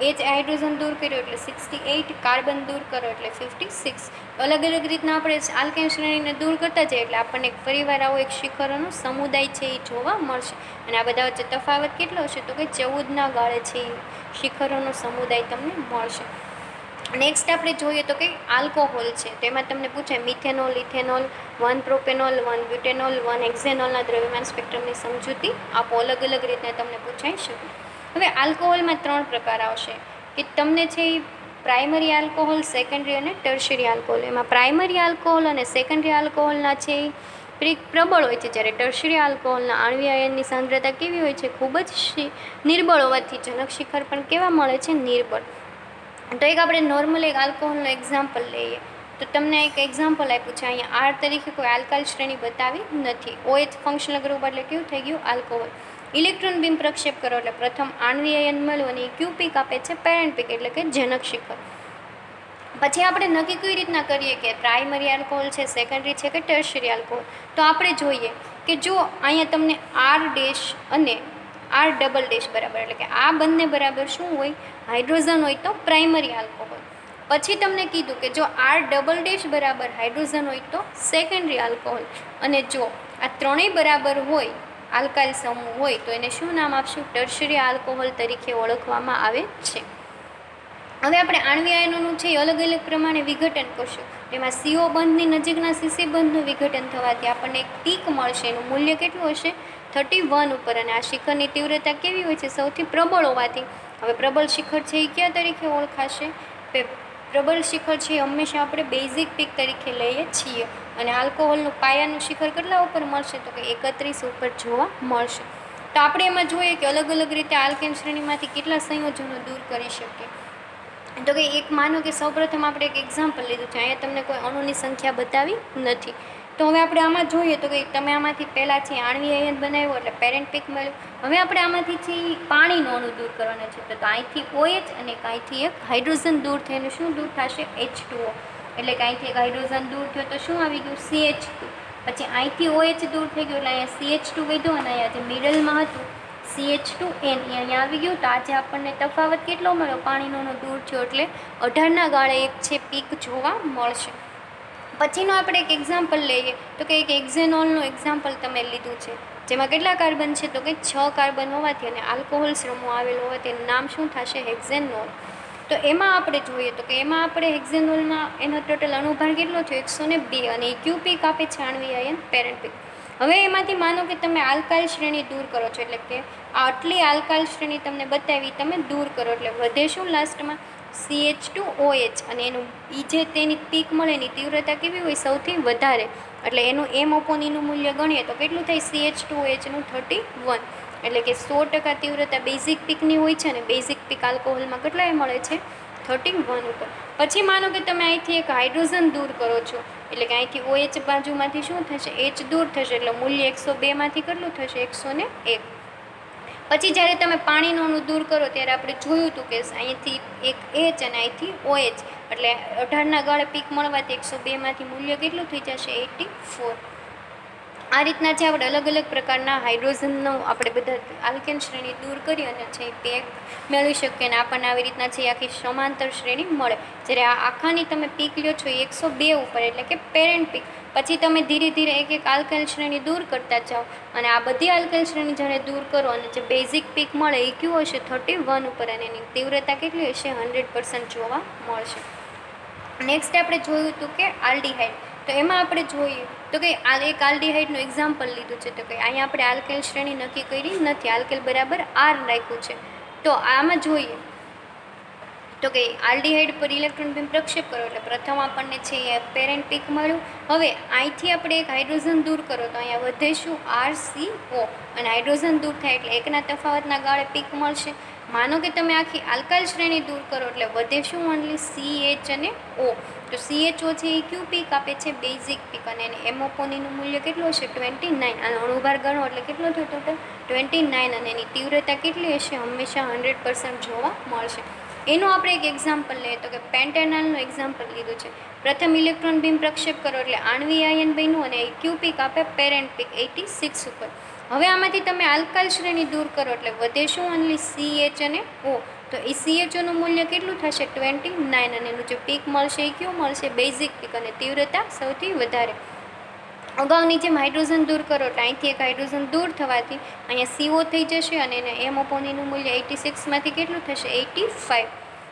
H હાઇડ્રોજન દૂર કર્યો એટલે 68, કાર્બન દૂર કરો એટલે 56. અલગ અલગ રીતના આપણે આલ્કેન શ્રેણીને દૂર કરતા જઈએ એટલે આપણને ફરીવાર આવો એક શિખરોનો સમુદાય છે એ જોવા મળશે. અને આ બધા વચ્ચે તફાવત કેટલો હશે, તો કે 14ના ગાળે છે એ શિખરોનો સમુદાય તમને મળશે. નેક્સ્ટ આપણે જોઈએ તો કે આલ્કોહોલ છે, તેમાં તમને પૂછાય મિથેનોલ, ઇથેનોલ, 1 પ્રોપેનોલ, 1 બ્યુટેનોલ, 1 હેક્ઝેનોલના દ્રવ્યમાન સ્પેક્ટ્રમની સમજૂતી આપો. અલગ અલગ રીતે તમને પૂછાઈ શકે. હવે આલ્કોહોલમાં 3 પ્રકાર આવશે કે તમને છે એ પ્રાઇમરી આલ્કોહોલ, સેકન્ડરી અને ટર્શરી આલ્કોહોલ. એમાં પ્રાઇમરી આલ્કોહોલ અને સેકન્ડરી આલ્કોહોલના છે એ પ્રબળ હોય છે, જ્યારે ટર્શરી આલ્કોહોલના આણ્વીય આયનની સાંદ્રતા કેવી હોય છે, ખૂબ જ નિર્બળ હોવાથી જનક શિખર પણ કેવા મળે છે, નિર્બળ. તો એક આપણે નોર્મલ એક આલ્કોહોલનો એક્ઝામ્પલ લઈએ તો તમને એક એક્ઝામ્પલ આપ્યું છે. અહીંયા R તરીકે કોઈ આલ્કાઇલ શ્રેણી બતાવી નથી. OH ફંક્શનલ ગ્રુપ એટલે કેવું થઈ ગયું, આલ્કોહોલ. ઇલેક્ટ્રોન બીમ પ્રક્ષેપ કરો એટલે પ્રથમ આણ્વીય આયન મળ્યું અને ક્યુ પીક આપે છે, પેરેન્ટ પીક એટલે કે જનક શિખર. પછી આપણે નક્કી કઈ રીતના કરીએ કે પ્રાઇમરી આલ્કોહોલ છે, સેકન્ડરી છે કે ટર્શરી આલ્કોહોલ. તો આપણે જોઈએ કે જો અહીંયા તમને R' અને R" બરાબર, એટલે કે આ બંને બરાબર શું હોય, હાઇડ્રોજન હોય તો પ્રાઇમરી આલ્કોહોલ. પછી તમને કીધું કે જો R" બરાબર હાઇડ્રોજન હોય તો સેકન્ડરી આલ્કોહોલ, અને જો આ ત્રણેય બરાબર હોય, આલ્કાઇલ સમૂહ હોય, તો એને શું નામ આપશું, ટર્શરી આલ્કોહોલ તરીકે ઓળખવામાં આવે છે. હવે આપણે આણ્વીય આયનોનું છે અલગ અલગ પ્રમાણે વિઘટન કરશું. તેમાં CO બંધની નજીકના CC બંધનું વિઘટન થવાથી આપણને એક પીક મળશે, એનું મૂલ્ય કેટલું હશે 31 ઉપર, અને આ શિખરની તીવ્રતા કેવી હોય છે, સૌથી પ્રબળ હોવાથી હવે પ્રબળ શિખર છે એ કયા તરીકે ઓળખાશે, પ્રબળ શિખર છે એ હંમેશા આપણે બેઝિક પીક તરીકે લઈએ છીએ. અને આલ્કોહોલનું પાયાનું શિખર કેટલા ઉપર મળશે, તો કે 31 ઉપર જોવા મળશે. તો આપણે એમાં જોઈએ કે અલગ અલગ રીતે આલ્કેન શ્રેણીમાંથી કેટલા સંયોજનો દૂર કરી શકીએ. તો કે એક માનો કે સૌપ્રથમ આપણે એક એક્ઝામ્પલ લીધું છે. અહીંયા તમને કોઈ અણુની સંખ્યા બતાવી નથી. તો હવે આપણે આમાં જોઈએ તો કે તમે આમાંથી પહેલાં છે આણ્વીય આયન બનાવ્યો એટલે પેરેન્ટ પીક મળ્યું. હવે આપણે આમાંથી છે પાણીનું અણુ દૂર કરવાના છે. તો અહીંથી OH અને અહીંથી એક હાઇડ્રોજન દૂર થઈને શું દૂર થશે? H2O. એટલે કે અહીંથી એક હાઇડ્રોજન દૂર થયો તો શું આવી ગયું? CH2. પછી અહીંથી OH દૂર થઈ ગયું એટલે અહીંયા CH2 વધ્યો અને અહીંયા જે મિડલમાં હતું CH2N અહીંયા આવી ગયું. તો આજે આપણને તફાવત કેટલો મળ્યો? પાણીનો અણુ દૂર થયો એટલે 18ના ગાળે એક છે પીક જોવા મળશે. પછીનો આપણે એક એક્ઝામ્પલ લઈએ તો કે એક હેક્ઝેનોલનું એક્ઝામ્પલ તમે લીધું છે, જેમાં કેટલા કાર્બન છે? તો કે 6 કાર્બન હોવાથી અને આલ્કોહોલ સમૂહ આવેલો હોવાથી એનું નામ શું થશે? હેક્ઝેનોલ. તો એમાં આપણે જોઈએ તો કે એમાં આપણે હેક્ઝેનોલમાં એનો ટોટલ અણુભાર કેટલો થયો? 102 અને ક્યુ પીક આપે છે આણ્વીય આયન પેરેન્ટ પીક. હવે એમાંથી માનો કે તમે આલ્કાઇલ શ્રેણી દૂર કરો છો, એટલે કે આટલી આલ્કાઇલ શ્રેણી તમને બતાવી તમે દૂર કરો એટલે વધે શું લાસ્ટમાં? CH2OH. અને એનું જે તેની પીક મળે એની તીવ્રતા કેવી હોય? સૌથી વધારે. એટલે એનું M/Eનું મૂલ્ય ગણીએ તો કેટલું થાય? CH2OHનું 31. એટલે કે 100% તીવ્રતા બેઝિક પીકની હોય છે અને બેઝિક પીક આલ્કોહોલમાં કેટલાય મળે છે? 31 ઉપર. પછી માનો કે તમે અહીંથી એક હાઇડ્રોજન દૂર કરો છો, એટલે કે અહીંથી OH બાજુમાંથી શું થશે? H દૂર થશે એટલે મૂલ્ય 102માંથી કેટલું થશે? 101. પછી જ્યારે તમે પાણીનું અણુ દૂર કરો ત્યારે આપણે જોયું હતું કે અહીંથી એક H અને અહીંથી OH એટલે 18ના ગાળે પીક મળવાથી 102માંથી મૂલ્ય કેટલું થઈ જશે? 84. આ રીતના છે આપણે અલગ અલગ પ્રકારના હાઇડ્રોજનનો આપણે બધા આલ્કેન શ્રેણી દૂર કરી અને છે પીક મેળવી શકીએ અને આપણને આવી રીતના છે આખી સમાંતર શ્રેણી મળે. જ્યારે આ આખાની તમે પીક લ્યો છો 102 ઉપર એટલે કે પેરેન્ટ પીક. પછી તમે ધીરે ધીરે એક એક આલ્કાઇલ શ્રેણી દૂર કરતા જાઓ અને આ બધી આલ્કાઇલ શ્રેણી જ્યારે દૂર કરો અને જે બેઝિક પીક મળે એ કયું હશે? 31 ઉપર અને એની તીવ્રતા કેટલી હશે? 100% જોવા મળશે. નેક્સ્ટ આપણે જોયું હતું કે આલ્ડીહાઇડ. તો એમાં આપણે જોઈએ તો કે એક આલ્ડીહાઇડનું એક્ઝામ્પલ લીધું છે. તો કે અહીંયા આપણે આલ્કેલ શ્રેણી નક્કી કરી નથી, આલ્કેલ બરાબર R રાખ્યું છે. તો આમાં જોઈએ તો કે આલ્ડીહાઇડ પર ઇલેક્ટ્રોન બીમ પ્રક્ષેપ કરો એટલે પ્રથમ આપણને છે એ પેરેન્ટ પીક મળ્યું. હવે અહીંથી આપણે એક હાઇડ્રોજન દૂર કરો તો અહીંયા વધે શું? RCO. અને હાઇડ્રોજન દૂર થાય એટલે એકના તફાવતના ગાળે પીક મળશે. માનો કે તમે આખી આલ્કાઇલ શ્રેણી દૂર કરો એટલે વધે શું? ઓનલી CH અને O. તો CHO છે એ ક્યુ પીક આપે છે? Basic peak. અને એને M/Eનું મૂલ્ય કેટલું હશે? 29. અને અણુભાર ગણો એટલે કેટલો થયો ટોટલ? 29. અને એની તીવ્રતા કેટલી હશે? હંમેશા 100% જોવા મળશે. એનું આપણે એક એક્ઝામ્પલ લઈએ તો કે પેન્ટેનલનું એક્ઝામ્પલ લીધું છે. પ્રથમ ઇલેક્ટ્રોન બીમ પ્રક્ષેપ કરો એટલે આણ્વીય આયન બન્યું અને એ ક્યુ પીક આપે? પેરેન્ટ પીક 86 ઉપર. હવે આમાંથી તમે આલ્કાઇલ શ્રેણી દૂર કરો એટલે વધે શું? ઓનલી CH અને O. તો એ CHOનું મૂલ્ય કેટલું થશે? 29. અને એનું જે પીક મળશે એ કયું મળશે? Basic peak. અને તીવ્રતા સૌથી વધારે. અગાઉની જેમ હાઇડ્રોજન દૂર કરો એટલે અહીંથી એક હાઇડ્રોજન દૂર થવાથી અહીંયા CO થઈ જશે અને એને M/Eનું મૂલ્ય 86માંથી કેટલું થશે? 85.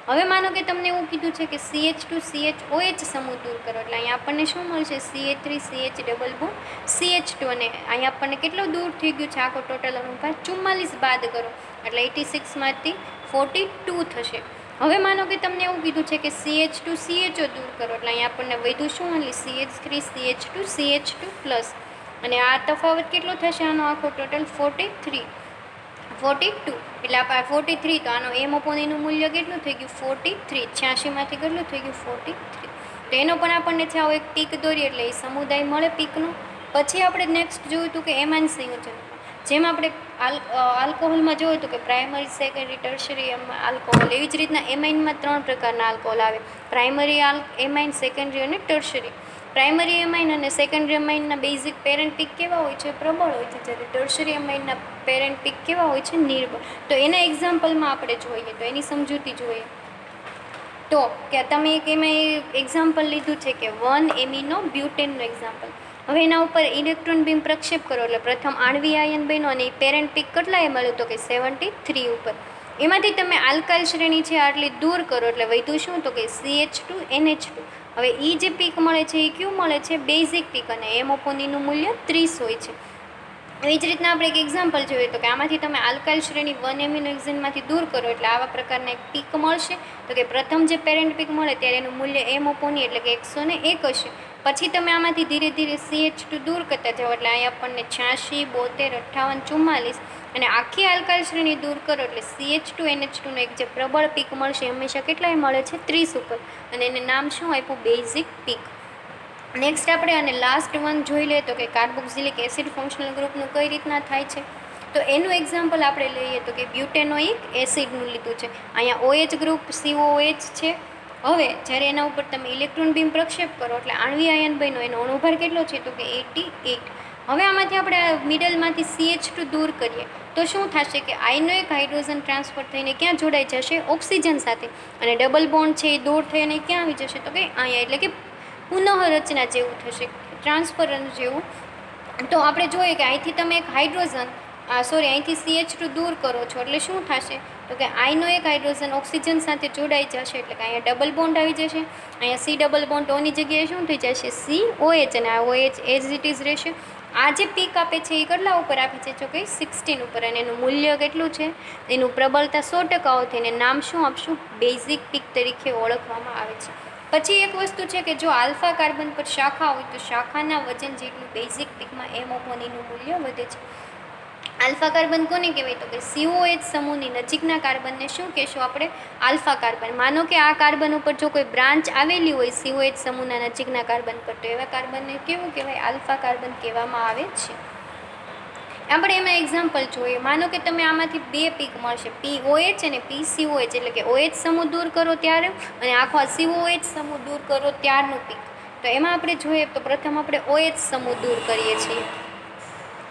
હવે માનો કે તમને એવું કીધું છે કે CH2CHOH સમૂહ દૂર કરો એટલે અહીંયા આપણને શું મળશે? CH3CH double bond CH2. અને અહીંયા આપણને કેટલો દૂર થઈ ગયું છે? આખો ટોટલ અણુભાર 44 બાદ કરો એટલે 86માંથી 42 થશે. હવે માનો કે તમને એવું કીધું છે કે CH2CHO દૂર કરો એટલે અહીંયા આપણને વધ્યું શું? Only CH3CH2 plus. અને આ તફાવત કેટલો થશે? આનો આખો ટોટલ 42. એટલે આપણે 43. તો આનો M/Eનું મૂલ્ય કેટલું થઈ ગયું? 43. 86માંથી કેટલું થઈ ગયું? 43. તો એનો પણ આપણને છે આવો એક પીક દોરી એટલે એ સમુદાય મળે પીકનો. પછી આપણે નેક્સ્ટ જોયું હતું કે એમાઇન સંયોજન. જેમ આપણે આલ્કોહોલમાં જોયું હતું કે પ્રાઇમરી, સેકન્ડરી, ટર્શરી આલ્કોહોલ. એવી જ રીતના એમાઇનમાં 3 પ્રકારના આલ્કોહોલ આવે: પ્રાઇમરી એમાઇન, સેકન્ડરી અને ટર્શરી. પ્રાઇમરી એમાઇન અને સેકન્ડરી એમાઇનના બેઝિક પેરેન્ટ પીક કેવા હોય છે? પ્રબળ હોય છે. જ્યારે ટર્શરી એમાઇનના પેરેન્ટ પીક કેવા હોય છે? નિર્બળ. તો એના એક્ઝામ્પલમાં આપણે જોઈએ તો એની સમજૂતી જોઈએ તો કે તમે એક એમાં એક્ઝામ્પલ લીધું છે કે 1-એમિનો બ્યુટેનનું એક્ઝામ્પલ. હવે એના ઉપર ઇલેક્ટ્રોન બીમ પ્રક્ષેપ કરો એટલે પ્રથમ આણ્વીય આયન બન્યો અને પેરેન્ટ પીક કેટલાએ મળ્યું? તો કે 73 ઉપર. એમાંથી તમે આલ્કાઇલ શ્રેણી છે આટલી દૂર કરો એટલે વધ્યું શું? તો કે CH2NH2. હવે એ જે પીક મળે છે એ ક્યું મળે છે? Basic peak. અને M/Eનું મૂલ્ય 30 હોય છે. એવી જ રીતના આપણે એક એક્ઝામ્પલ જોઈએ તો કે આમાંથી તમે આલ્કાઇલ શ્રેણી 1-એમિનો હેક્ઝેનમાંથી દૂર કરો એટલે આવા પ્રકારના એક પીક મળશે. તો કે પ્રથમ જે પેરેન્ટ પીક મળે ત્યારે એનું મૂલ્ય M/E એટલે કે 101 હશે. પછી તમે આમાંથી ધીરે ધીરે CH2 દૂર કરતા જાઓ એટલે અહીં આપણને 86, 72, 58, 44 અને આખી આલ્કાઇલ શ્રેણી દૂર કરો એટલે CH2NH2નું એક જે પ્રબળ પીક મળશે હંમેશા કેટલાય મળે છે? 30 ઉપર. અને એને નામ શું આપ્યું? Basic peak. નેક્સ્ટ આપણે અને લાસ્ટ વન જોઈ લઈએ તો કે કાર્બોક્સિલિક એસિડ ફંક્શનલ ગ્રુપનું કઈ રીતના થાય છે. તો એનું એક્ઝામ્પલ આપણે લઈએ તો કે બ્યુટેનોઇક એસિડનું લીધું છે. અહીંયા OH ગ્રુપ COOH છે. હવે જ્યારે એના ઉપર તમે ઇલેક્ટ્રોન બીમ પ્રક્ષેપ કરો એટલે આણ્વીય આયન બન્યો, એનો અણુભાર કેટલો છે તો કે 88. હવે આમાંથી આપણે આ મિડલમાંથી CH2 દૂર કરીએ તો શું થશે કે આયનો એક હાઇડ્રોજન ટ્રાન્સફર થઈને ક્યાં જોડાઈ જશે ઓક્સિજન સાથે, અને ડબલ બોન્ડ છે એ દૂર થઈને ક્યાં આવી જશે તો કે અહીંયા, એટલે કે પુનઃરચના જેવું થશે, ટ્રાન્સફરન્સ જેવું. તો આપણે જોઈએ કે અહીંથી તમે એક હાઇડ્રોજન અહીંથી CH2 દૂર કરો છો એટલે શું થશે તો કે આઈનો એક હાઇડ્રોજન ઓક્સિજન સાથે જોડાઈ જશે, એટલે કે અહીંયા ડબલ બોન્ડ આવી જશે. અહીંયા C ડબલ બોન્ડ ઓની જગ્યાએ શું થઈ જશે COH, અને આ OH એઝ ઇટ ઇઝ રહેશે. આ જે પીક આપે છે એ કેટલા ઉપર આપે છે તો કે 16 ઉપર, અને એનું મૂલ્ય કેટલું છે, એનું પ્રબળતા 100% હોવાથી એને નામ શું આપશું, બેઝિક પીક તરીકે ઓળખવામાં આવે છે. પછી એક વસ્તુ છે કે જો આલ્ફા કાર્બન પર શાખા હોય તો શાખાના વજન જેટલું બેઝિક પીકમાં એમોપોનીનું મૂલ્ય વધે છે. આલ્ફા કાર્બન કોને કહેવાય તો કે COH સમૂહની નજીકના કાર્બનને શું કહેશું આપણે, આલ્ફા કાર્બન. માનો કે આ કાર્બન ઉપર જો કોઈ બ્રાન્ચ આવેલી હોય COH સમૂહના નજીકના કાર્બન પર, તો એવા કાર્બનને કેવું કહેવાય, આલ્ફા કાર્બન કહેવામાં આવે છે. આપણે એમાં એક્ઝામ્પલ જોઈએ. માનો કે તમે આમાંથી બે પીક મળશે, POH અને PCOH, એટલે કે OH સમૂહ દૂર કરો ત્યારે અને આખો COH સમૂહ દૂર કરો ત્યારનું પીક. તો એમાં આપણે જોઈએ તો પ્રથમ આપણે OH સમૂહ દૂર કરીએ છીએ.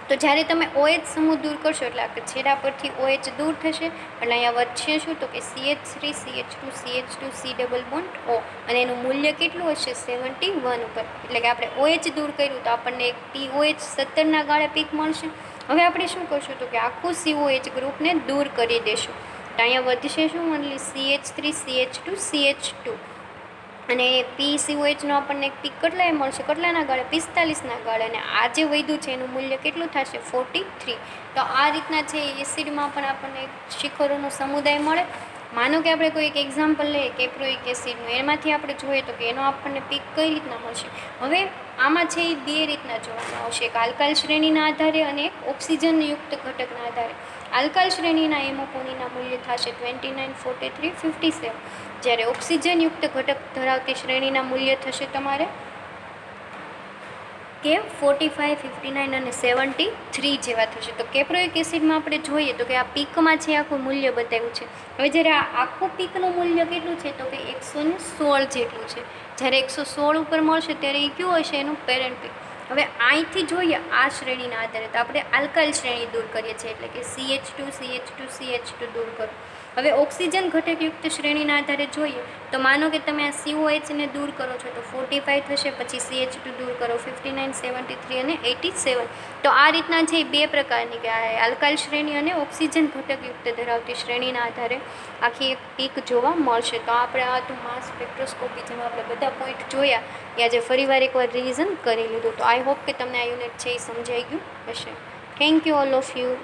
તો જ્યારે તમે OH સમૂહ દૂર કરશો એટલે આપણે છેડા પરથી OH દૂર થશે, એટલે અહીંયા વધશે શું તો કે CH3 CH2 CH2 C double bond O, અને એનું મૂલ્ય કેટલું હશે 71 ઉપર. એટલે કે આપણે OH દૂર કર્યું તો આપણને એક POH 17ના ગાળે પીક મળશે. હવે આપણે શું કરશું તો કે આખું COH ગ્રુપને દૂર કરી દેશું, તો અહીંયા વધશે શું ઓનલી CH3 CH2 CH2, અને PCOHનો આપણને એક પીક કેટલાએ મળશે, કેટલાના ગાળે 45ના ગાળે, અને આ જે વધ્યું છે એનું મૂલ્ય કેટલું થશે 43. તો આ રીતના છે એસિડમાં પણ આપણને શિખરોનો સમુદાય મળે. માનો કે આપણે કોઈ એક એક્ઝામ્પલ લઈએ કેપ્રોઇક એસિડનું, એમાંથી આપણે જોઈએ તો કે એનો આપણને પીક કઈ રીતના મળશે. હવે આમાં છે એ બે રીતના જોવામાં આવશે, એક આલ્કાઇલ શ્રેણીના આધારે અને એક ઓક્સિજનયુક્ત ઘટકના આધારે. આલ્કાઇલ શ્રેણીના એમોપોનીના મૂલ્ય થશે 29 43 57, જ્યારે ઓક્સિજનયુક્ત ઘટક ધરાવતી શ્રેણીના મૂલ્ય થશે તમારે કે 45 59 અને 73 જેવા થશે. તો કેપ્રોઇક એસિડમાં આપણે જોઈએ તો કે આ પીકમાં છે આખું મૂલ્ય બતાવ્યું છે. હવે જ્યારે આ આખું પીકનું મૂલ્ય કેટલું છે તો કે 116 જેટલું છે. જ્યારે 116 ઉપર મળશે ત્યારે એ કયું હશે, એનું પેરેન્ટ પીક. હવે અહીંથી જોઈએ આ શ્રેણીના આધારે તો આપણે આલ્કાઇલ શ્રેણી દૂર કરીએ છીએ, એટલે કે CH2 CH2 CH2 દૂર કરો. હવે ઓક્સિજન ઘટકયુક્ત શ્રેણીના આધારે જોઈએ તો માનો કે તમે આ COHને દૂર કરો છો તો 45 થશે, પછી CH2 દૂર કરો 59 73 અને 87. તો આ રીતના છે બે પ્રકારની કે આલ્કાઇલ શ્રેણી અને ઓક્સિજન ઘટકયુક્ત ધરાવતી શ્રેણીના આધારે આખી એક પીક જોવા મળશે. તો આપણે આ હતું માસ સ્પેક્ટ્રોસ્કોપી, જેમાં આપણે બધા પોઈન્ટ જોયા એ આજે ફરીવાર એકવાર રિવિઝન કરી લીધું. તો આઈ હોપ કે તમને આ યુનિટ છે એ સમજાઈ ગયું હશે. Thank you all of you.